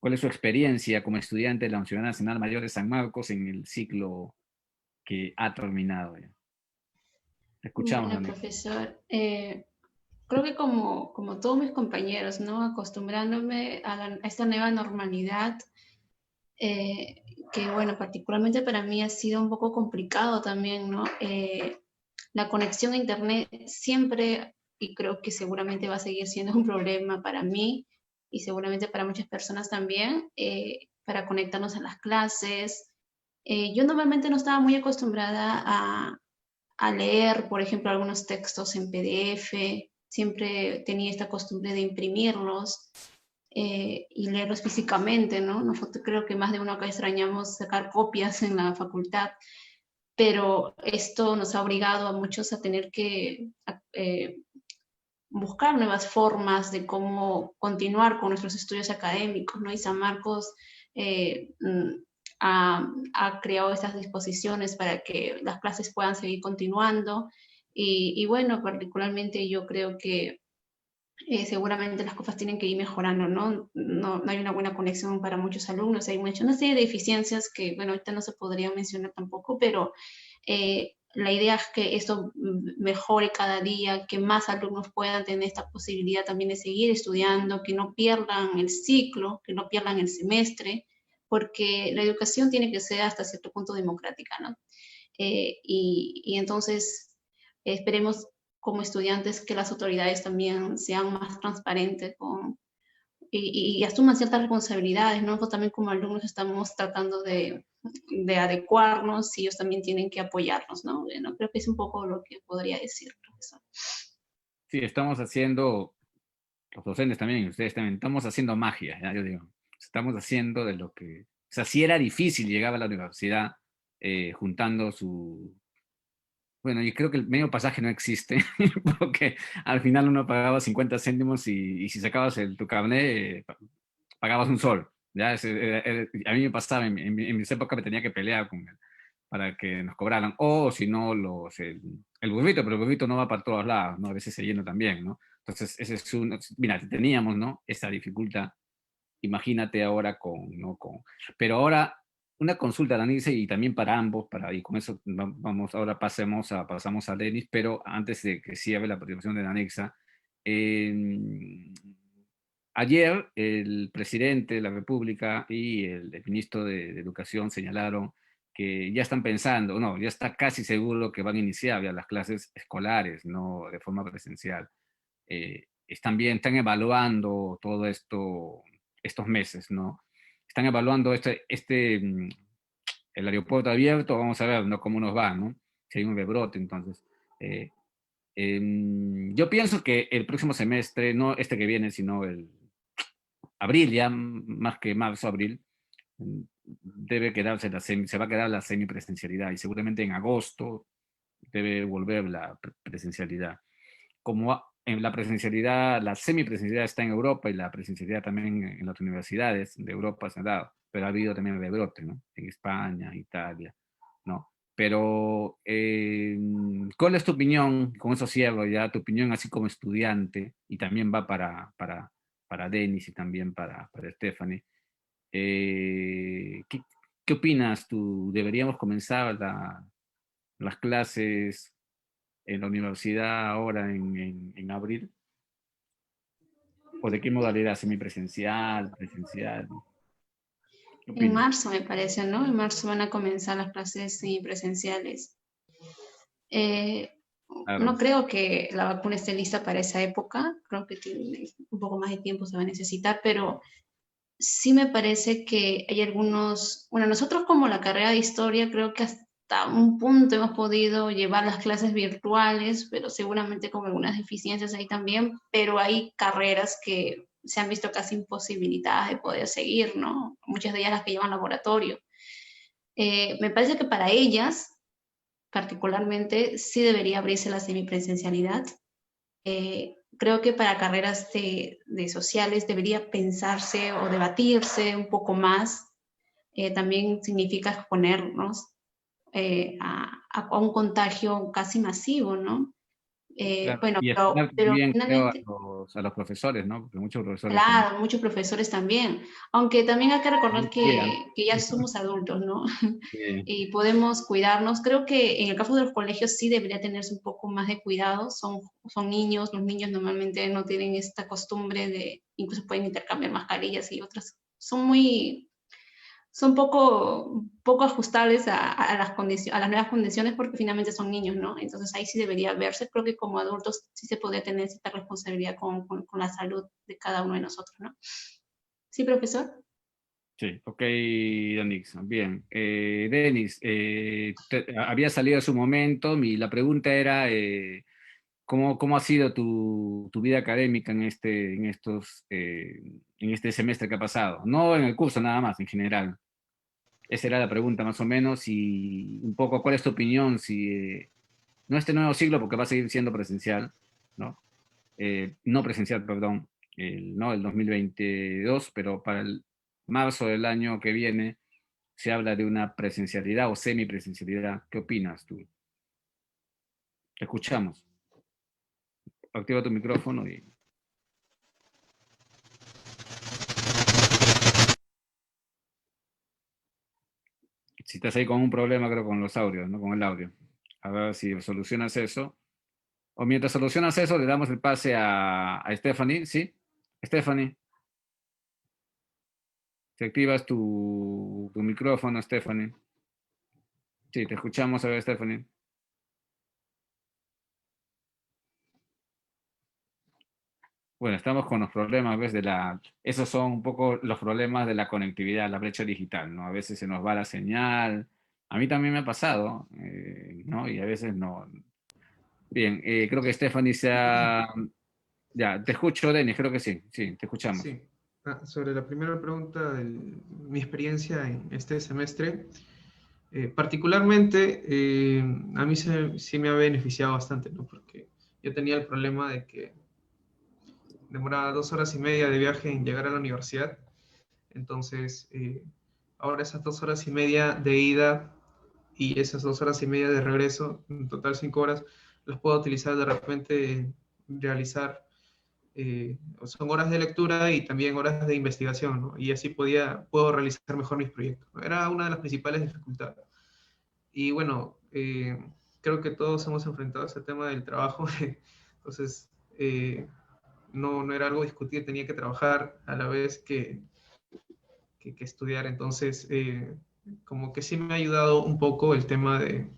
¿Cuál es su experiencia como estudiante de la Universidad Nacional Mayor de San Marcos en el ciclo que ha terminado ya? Te escuchamos, Bueno, Danixa. profesor, creo que como todos mis compañeros, ¿no? Acostumbrándome a esta nueva normalidad, que bueno, particularmente para mí ha sido un poco complicado también, ¿no? La conexión a Internet siempre, y creo que seguramente va a seguir siendo un problema para mí y seguramente para muchas personas también, para conectarnos a las clases. Yo normalmente no estaba muy acostumbrada a leer, por ejemplo, algunos textos en PDF, siempre tenía esta costumbre de imprimirlos y leerlos físicamente, ¿no? Nosotros creo que más de uno acá extrañamos sacar copias en la facultad, pero esto nos ha obligado a muchos a tener que buscar nuevas formas de cómo continuar con nuestros estudios académicos, ¿no? Y San Marcos ha creado estas disposiciones para que las clases puedan seguir continuando. Y bueno, particularmente yo creo que seguramente las cosas tienen que ir mejorando, ¿no? No hay una buena conexión para muchos alumnos, hay una serie de deficiencias que, bueno, ahorita no se podría mencionar tampoco, pero la idea es que esto mejore cada día, que más alumnos puedan tener esta posibilidad también de seguir estudiando, que no pierdan el ciclo, que no pierdan el semestre, porque la educación tiene que ser hasta cierto punto democrática, ¿no? Y entonces esperemos como estudiantes que las autoridades también sean más transparentes y asuman ciertas responsabilidades, ¿no? Nosotros también como alumnos estamos tratando de adecuarnos y ellos también tienen que apoyarnos, ¿no? Bueno, creo que es un poco lo que podría decir, profesor. Sí, estamos haciendo, los docentes también, y ustedes también, estamos haciendo magia, ¿ya? Yo digo, estamos haciendo de lo que, o sea, sí era difícil llegar a la universidad juntando su, bueno, yo creo que el medio pasaje no existe, porque al final uno pagaba 50 céntimos y si sacabas tu carnet, pagabas un sol. ¿Ya? A mí me pasaba, en mis épocas me tenía que pelear para que nos cobraran, o si no, el burrito, pero el burrito no va para todos lados, ¿no? A veces se llena también, ¿no? Entonces, ese es mira, teníamos, ¿no? Esa dificultad, imagínate ahora ¿no? Pero ahora una consulta, Danice, y también para ambos, y con eso vamos, ahora pasamos a Denis, pero antes de que cierre la participación de Danixa, ayer el presidente de la República y el ministro de Educación señalaron que ya están pensando, no, ya está casi seguro que van a iniciar ya las clases escolares, no de forma presencial. Están evaluando todo esto estos meses, ¿no? Están evaluando el aeropuerto abierto, vamos a ver, ¿no? Cómo nos va, ¿no? Si hay un rebrote, entonces. Yo pienso que el próximo semestre, no este que viene, sino el abril, ya más que marzo, abril, debe quedarse se va a quedar la semipresencialidad y seguramente en agosto debe volver la presencialidad. Como en la presencialidad, la semipresencialidad está en Europa y la presencialidad también en las universidades de Europa se ha dado, pero ha habido también rebrote, ¿no? En España, Italia, ¿no? Pero, ¿cuál es tu opinión? Con eso cierro ya, tu opinión así como estudiante, y también va para Denis y también para Stephanie. ¿Qué opinas tú? ¿Deberíamos comenzar las clases en la universidad ahora en abril? ¿O de qué modalidad? ¿Semipresencial? ¿Presencial? ¿Qué En opinas? marzo me parece, ¿no? En marzo van a comenzar las clases presenciales. No Claro. creo que la vacuna esté lista para esa época, creo que tiene un poco más de tiempo se va a necesitar, pero sí me parece que hay algunos, bueno, nosotros como la carrera de historia creo que hasta un punto hemos podido llevar las clases virtuales, pero seguramente con algunas deficiencias ahí también, pero hay carreras que se han visto casi imposibilitadas de poder seguir, ¿no? Muchas de ellas las que llevan laboratorio. Me parece que para ellas, particularmente, sí debería abrirse la semipresencialidad. Creo que para carreras de sociales debería pensarse o debatirse un poco más. También significa exponernos a un contagio casi masivo, ¿no? Claro, Bueno, y pero, exponer pero también, creo, finalmente, a los profesores, ¿no? Porque muchos profesores son... claro, muchos profesores también, aunque también hay que recordar Cuidan. que ya somos adultos, ¿no? Sí. Y podemos cuidarnos. Creo que en el caso de los colegios sí debería tenerse un poco más de cuidado. Son niños, los niños normalmente no tienen esta costumbre de, incluso pueden intercambiar mascarillas y otras. Son poco ajustables a las nuevas condiciones porque finalmente son niños, ¿no? Entonces ahí sí debería verse. Creo que como adultos sí se podría tener cierta responsabilidad con la salud de cada uno de nosotros, ¿no? ¿Sí, profesor? Sí, ok, don Nixon. Bien. Denis, había salido hace un momento, la pregunta era, ¿cómo ha sido tu vida académica en este semestre que ha pasado? No en el curso nada más, en general. Esa era la pregunta más o menos y un poco, ¿cuál es tu opinión? Si, no este nuevo ciclo, porque va a seguir siendo presencial, ¿no? No presencial, perdón, no el 2022, pero para el marzo del año que viene se habla de una presencialidad o semipresencialidad. ¿Qué opinas tú? Te escuchamos. Activa tu micrófono y... Si estás ahí con un problema, creo, con los audios, ¿no? Con el audio. A ver si solucionas eso. O mientras solucionas eso, le damos el pase a Stephanie, ¿sí? Stephanie, si activas tu micrófono, Stephanie. Sí, te escuchamos, a ver, Stephanie. Bueno, estamos con los problemas, ¿ves? Esos son un poco los problemas de la conectividad, la brecha digital, ¿no? A veces se nos va la señal. A mí también me ha pasado, ¿no? Y a veces no. Bien, creo que Stephanie se ha... Ya, te escucho, Denis, creo que sí. Sí, te escuchamos. Sí. Sobre la primera pregunta de mi experiencia en este semestre, particularmente a mí sí me ha beneficiado bastante, ¿no? Porque yo tenía el problema de que demoraba 2 horas y media de viaje en llegar a la universidad. Entonces, ahora esas 2 horas y media de ida y esas 2 horas y media de regreso, en total 5 horas, las puedo utilizar de repente en realizar, son horas de lectura y también horas de investigación, ¿no? Y así puedo realizar mejor mis proyectos, ¿no? Era una de las principales dificultades. Y bueno, creo que todos hemos enfrentado ese tema del trabajo, entonces no era algo discutido, tenía que trabajar a la vez que estudiar, entonces como que sí me ha ayudado un poco el tema de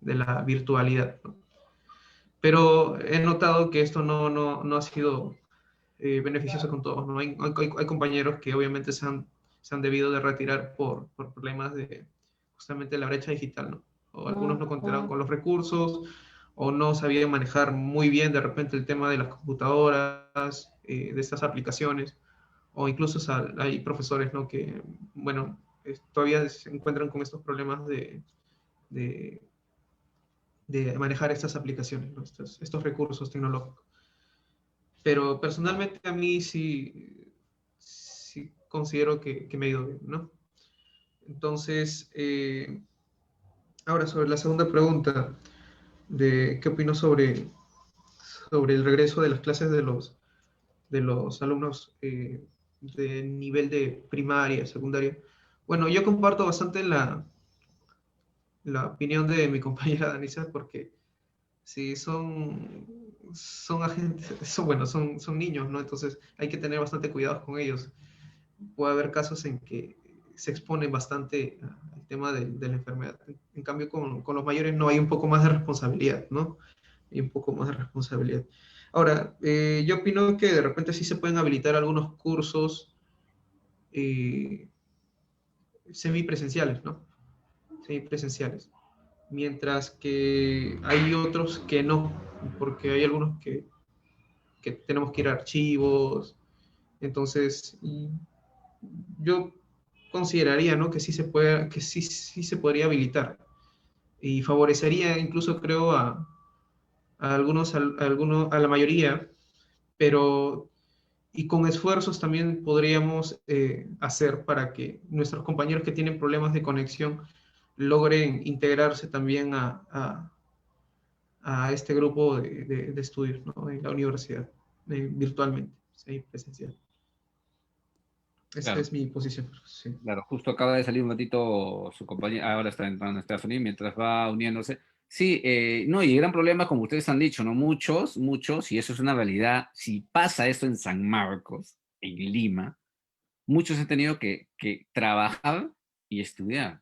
la virtualidad, ¿no? Pero he notado que esto no ha sido beneficioso con todos, ¿no? Hay compañeros que obviamente se han debido de retirar por problemas de justamente la brecha digital, ¿no? O algunos no contaron con los recursos, o no sabían manejar muy bien de repente el tema de las computadoras, de estas aplicaciones, o incluso hay profesores, ¿no? Que, bueno, todavía se encuentran con estos problemas de, de manejar estas aplicaciones, ¿no? Estos recursos tecnológicos. Pero personalmente a mí sí considero que me ha ido bien, ¿no? Entonces, ahora sobre la segunda pregunta de qué opino sobre el regreso de las clases de los alumnos de nivel de primaria, secundaria. Bueno, yo comparto bastante la opinión de mi compañera Danisa porque sí, son agentes, bueno, son niños, ¿no? Entonces hay que tener bastante cuidado con ellos. Puede haber casos en que se exponen bastante al tema de la enfermedad. En cambio, con los mayores no hay un poco más de responsabilidad, ¿no? Hay un poco más de responsabilidad. Ahora, yo opino que de repente sí se pueden habilitar algunos cursos eh, semipresenciales, ¿no? Semipresenciales. Mientras que hay otros que no, porque hay algunos que tenemos que ir a archivos, Entonces, yo consideraría, ¿no? Que sí se puede, que sí se podría habilitar y favorecería incluso, creo, a algunos, a la mayoría, pero y con esfuerzos también podríamos hacer para que nuestros compañeros que tienen problemas de conexión logren integrarse también a este grupo de estudios, ¿no? En la universidad, virtualmente, sí, presencial. Esa Claro, es mi posición. Sí. claro, justo acaba de salir un ratito su compañía, ahora está entrando Stephanie, mientras va uniéndose. Sí, no, y el gran problema, como ustedes han dicho, ¿no? Muchos, y eso es una realidad, si pasa esto en San Marcos, en Lima, muchos han tenido que trabajar y estudiar,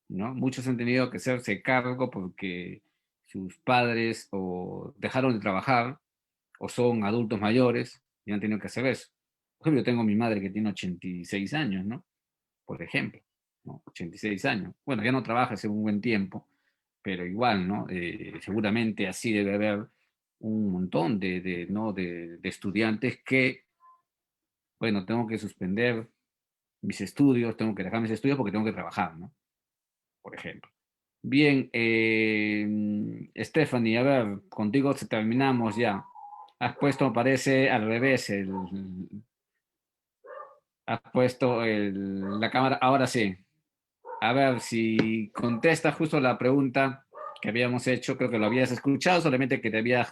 ¿no? Muchos han tenido que hacerse cargo porque sus padres o dejaron de trabajar o son adultos mayores y han tenido que hacer eso. Por ejemplo, yo tengo mi madre que tiene 86 años, ¿no? Por ejemplo, ¿no? 86 años. Bueno, ya no trabaja hace un buen tiempo, pero igual, ¿no? Seguramente así debe haber un montón ¿no? de estudiantes que, bueno, tengo que suspender mis estudios, tengo que dejar mis estudios porque tengo que trabajar, ¿no? Por ejemplo. Bien, Stephanie, a ver, contigo terminamos ya. Has puesto, parece, al revés, has puesto la cámara, ahora sí. A ver, si contesta justo la pregunta que habíamos hecho, creo que lo habías escuchado, solamente que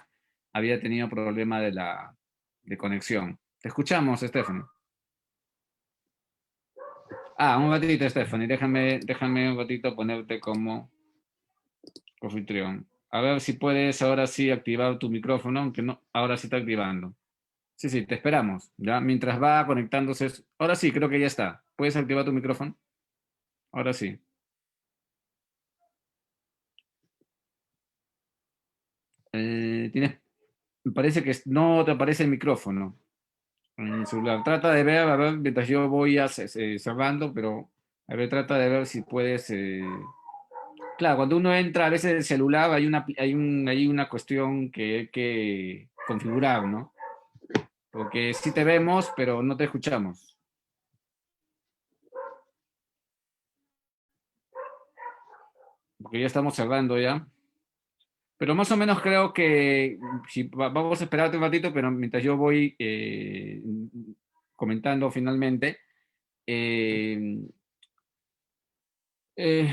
había tenido problema de conexión. Te escuchamos, Stephanie. Ah, un ratito, Stephanie, déjame un ratito ponerte como anfitrión. A ver si puedes ahora sí activar tu micrófono, aunque no, ahora sí está activando. Sí, sí, te esperamos, ¿ya? Mientras va conectándose. Ahora sí, creo que ya está. ¿Puedes activar tu micrófono? Ahora sí. Me parece que no te aparece el micrófono en el celular. Trata de ver, a ver, mientras yo voy cerrando, pero a ver, trata de ver si puedes. Claro, cuando uno entra, a veces el celular hay una cuestión que hay que configurar, ¿no? Porque sí te vemos, pero no te escuchamos. Porque ya estamos cerrando ya. Pero más o menos creo que si vamos a esperarte un ratito, pero mientras yo voy comentando finalmente, eh, eh,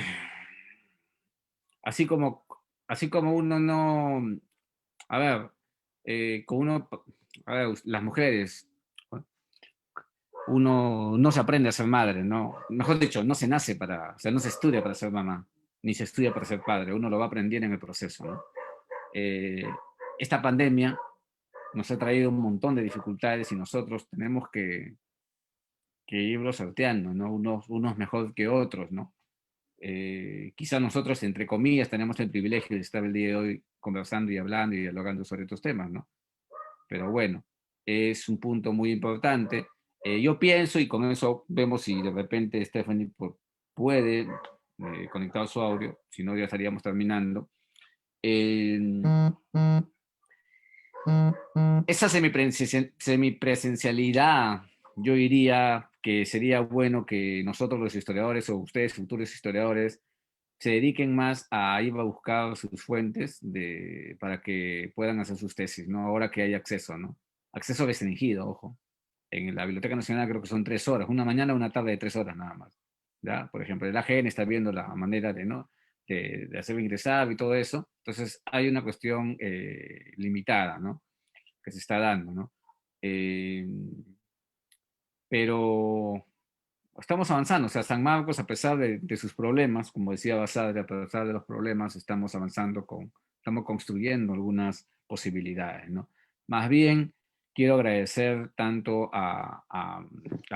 así como, así como uno no, a ver, con uno, a ver, las mujeres, uno no se aprende a ser madre, ¿no? Mejor dicho, no se nace o sea, no se estudia para ser mamá, ni se estudia para ser padre, uno lo va aprendiendo en el proceso, ¿no? Eh, esta pandemia nos ha traído un montón de dificultades y nosotros tenemos que irlo sorteando, ¿no? Unos mejor que otros, ¿no? Quizá nosotros, entre comillas, tenemos el privilegio de estar el día de hoy conversando y hablando y dialogando sobre estos temas, ¿no? Pero bueno, es un punto muy importante. Yo pienso, y con eso vemos si de repente Stephanie puede conectar su audio, si no ya estaríamos terminando. Esa semipresencialidad, yo diría que sería bueno que nosotros los historiadores o ustedes futuros historiadores se dediquen más a ir a buscar sus fuentes para que puedan hacer sus tesis, ¿no? Ahora que hay acceso, ¿no? Acceso restringido, ojo. En la Biblioteca Nacional creo que son 3 horas, una mañana una tarde de 3 horas nada más. ¿Ya? Por ejemplo, el AGN está viendo la manera ¿no? de hacer ingresar y todo eso. Entonces hay una cuestión limitada, ¿no? Que se está dando, ¿no? Eh, pero estamos avanzando, o sea, San Marcos, a pesar de sus problemas, como decía Basadre, a pesar de los problemas, estamos avanzando estamos construyendo algunas posibilidades, ¿no? Más bien, quiero agradecer tanto a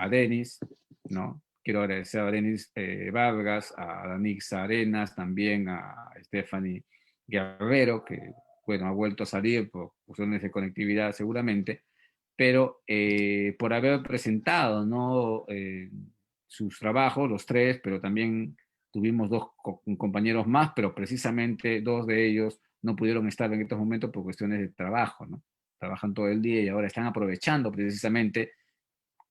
Denis, ¿no? Quiero agradecer a Denis Vargas, a Danix Arenas, también a Stephanie Guerrero, que, bueno, ha vuelto a salir por cuestiones de conectividad seguramente, pero por haber presentado, ¿no? Sus trabajos, los tres, pero también tuvimos dos compañeros más, pero precisamente dos de ellos no pudieron estar en estos momentos por cuestiones de trabajo, ¿no? Trabajan todo el día y ahora están aprovechando precisamente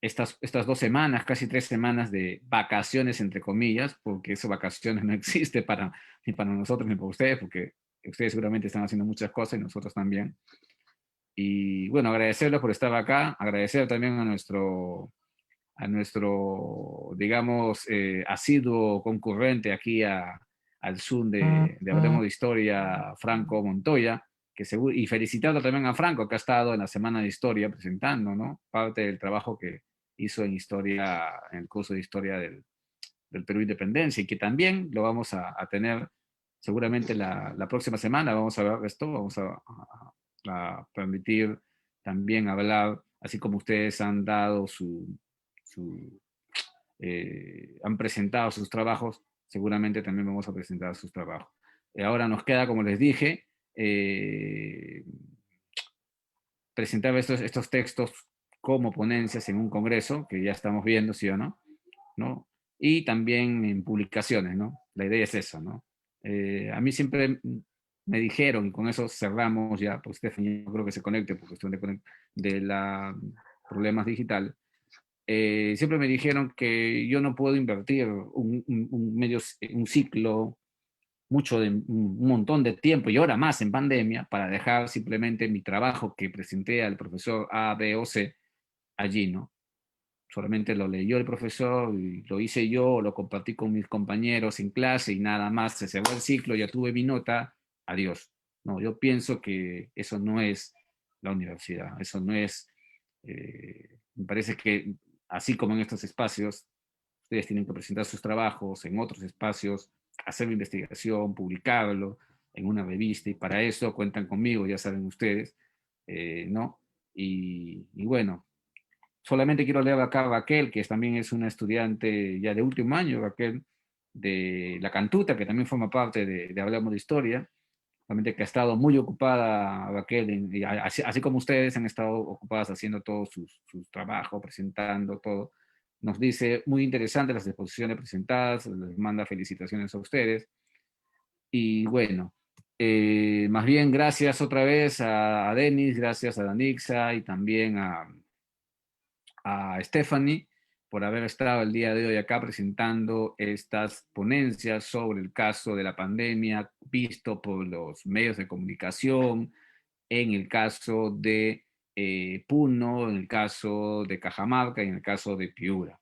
estas 2 semanas, casi 3 semanas de vacaciones, entre comillas, porque esas vacaciones no existe ni para nosotros ni para ustedes, porque ustedes seguramente están haciendo muchas cosas y nosotros también. Y bueno, agradecerles por estar acá, agradecer también a nuestro digamos, asiduo concurrente aquí al Zoom de Hablemos de Historia, Franco Montoya, y felicitarlo también a Franco, que ha estado en la Semana de Historia presentando, ¿no? Parte del trabajo que hizo en historia, en el curso de historia del Perú Independencia, y que también lo vamos a tener seguramente la próxima semana. Vamos a ver esto, vamos a permitir también hablar, así como ustedes han dado han presentado sus trabajos, seguramente también vamos a presentar sus trabajos. Ahora nos queda, como les dije, presentar estos textos como ponencias en un congreso, que ya estamos viendo, ¿sí o no? ¿No? Y también en publicaciones, ¿no? La idea es eso, ¿no? A mí siempre me dijeron, y con eso cerramos ya, pues Stephanie, yo creo que se conecte por cuestión de la problemas digitales. Siempre me dijeron que yo no puedo invertir un ciclo, un montón de tiempo y ahora más en pandemia para dejar simplemente mi trabajo que presenté al profesor A, B o C allí, ¿no? Solamente lo leyó el profesor y lo hice yo, lo compartí con mis compañeros en clase y nada más, se cerró el ciclo, ya tuve mi nota, adiós. No, yo pienso que eso no es la universidad, eso no es, me parece que así como en estos espacios, ustedes tienen que presentar sus trabajos en otros espacios, hacer investigación, publicarlo en una revista y para eso cuentan conmigo, ya saben ustedes, ¿no? Y bueno, solamente quiero leer acá a Raquel, que también es una estudiante ya de último año, Raquel, de La Cantuta, que también forma parte de Hablamos de Historia, realmente que ha estado muy ocupada Raquel, así como ustedes han estado ocupadas haciendo todos sus trabajos, presentando todo. Nos dice, muy interesante las exposiciones presentadas, les manda felicitaciones a ustedes. Y bueno, más bien gracias otra vez a Denis, gracias a Danixa y también a Stephanie por haber estado el día de hoy acá presentando estas ponencias sobre el caso de la pandemia visto por los medios de comunicación, en el caso de Puno, en el caso de Cajamarca y en el caso de Piura.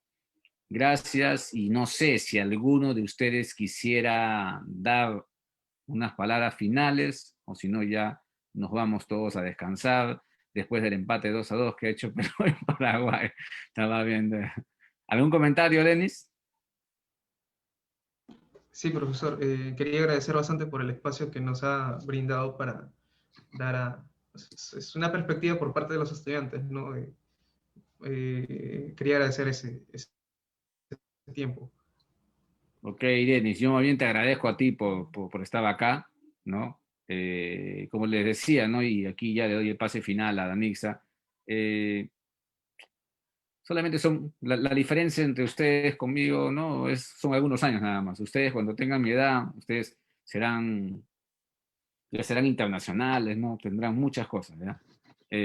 Gracias, y no sé si alguno de ustedes quisiera dar unas palabras finales o si no ya nos vamos todos a descansar después del empate 2-2 que ha hecho Perú en Paraguay. Estaba viendo. ¿Algún comentario, Denis? Sí, profesor. Quería agradecer bastante por el espacio que nos ha brindado para dar es una perspectiva por parte de los estudiantes, ¿no? Quería agradecer ese tiempo. Ok, Denis, yo más bien te agradezco a ti por estar acá, ¿no? Como les decía, ¿no? Y aquí ya le doy el pase final a Danixa. Solamente son, la diferencia entre ustedes conmigo, ¿no? Son algunos años nada más. Ustedes cuando tengan mi edad, ustedes ya serán internacionales, ¿no? Tendrán muchas cosas, ¿ya?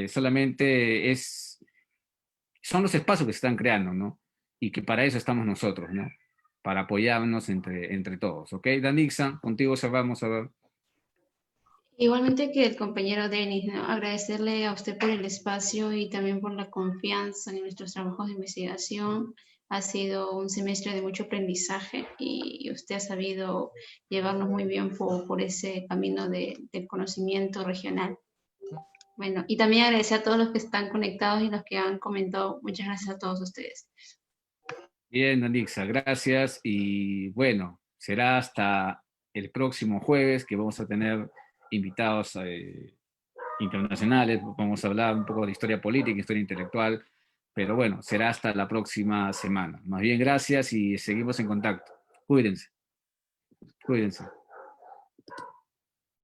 Solamente son los espacios que se están creando, ¿no? Y que para eso estamos nosotros, ¿no? Para apoyarnos entre todos, ¿ok? Danixa, contigo cerramos a ver. Igualmente que el compañero Denis, ¿no? Agradecerle a usted por el espacio y también por la confianza en nuestros trabajos de investigación. Ha sido un semestre de mucho aprendizaje y usted ha sabido llevarnos muy bien por ese camino del conocimiento regional. Bueno, y también agradecer a todos los que están conectados y los que han comentado. Muchas gracias a todos ustedes. Bien, Danixa, gracias. Y bueno, será hasta el próximo jueves que vamos a tener invitados internacionales. Vamos a hablar un poco de historia política, historia intelectual. Pero bueno, será hasta la próxima semana. Más bien, gracias y seguimos en contacto. Cuídense. Cuídense.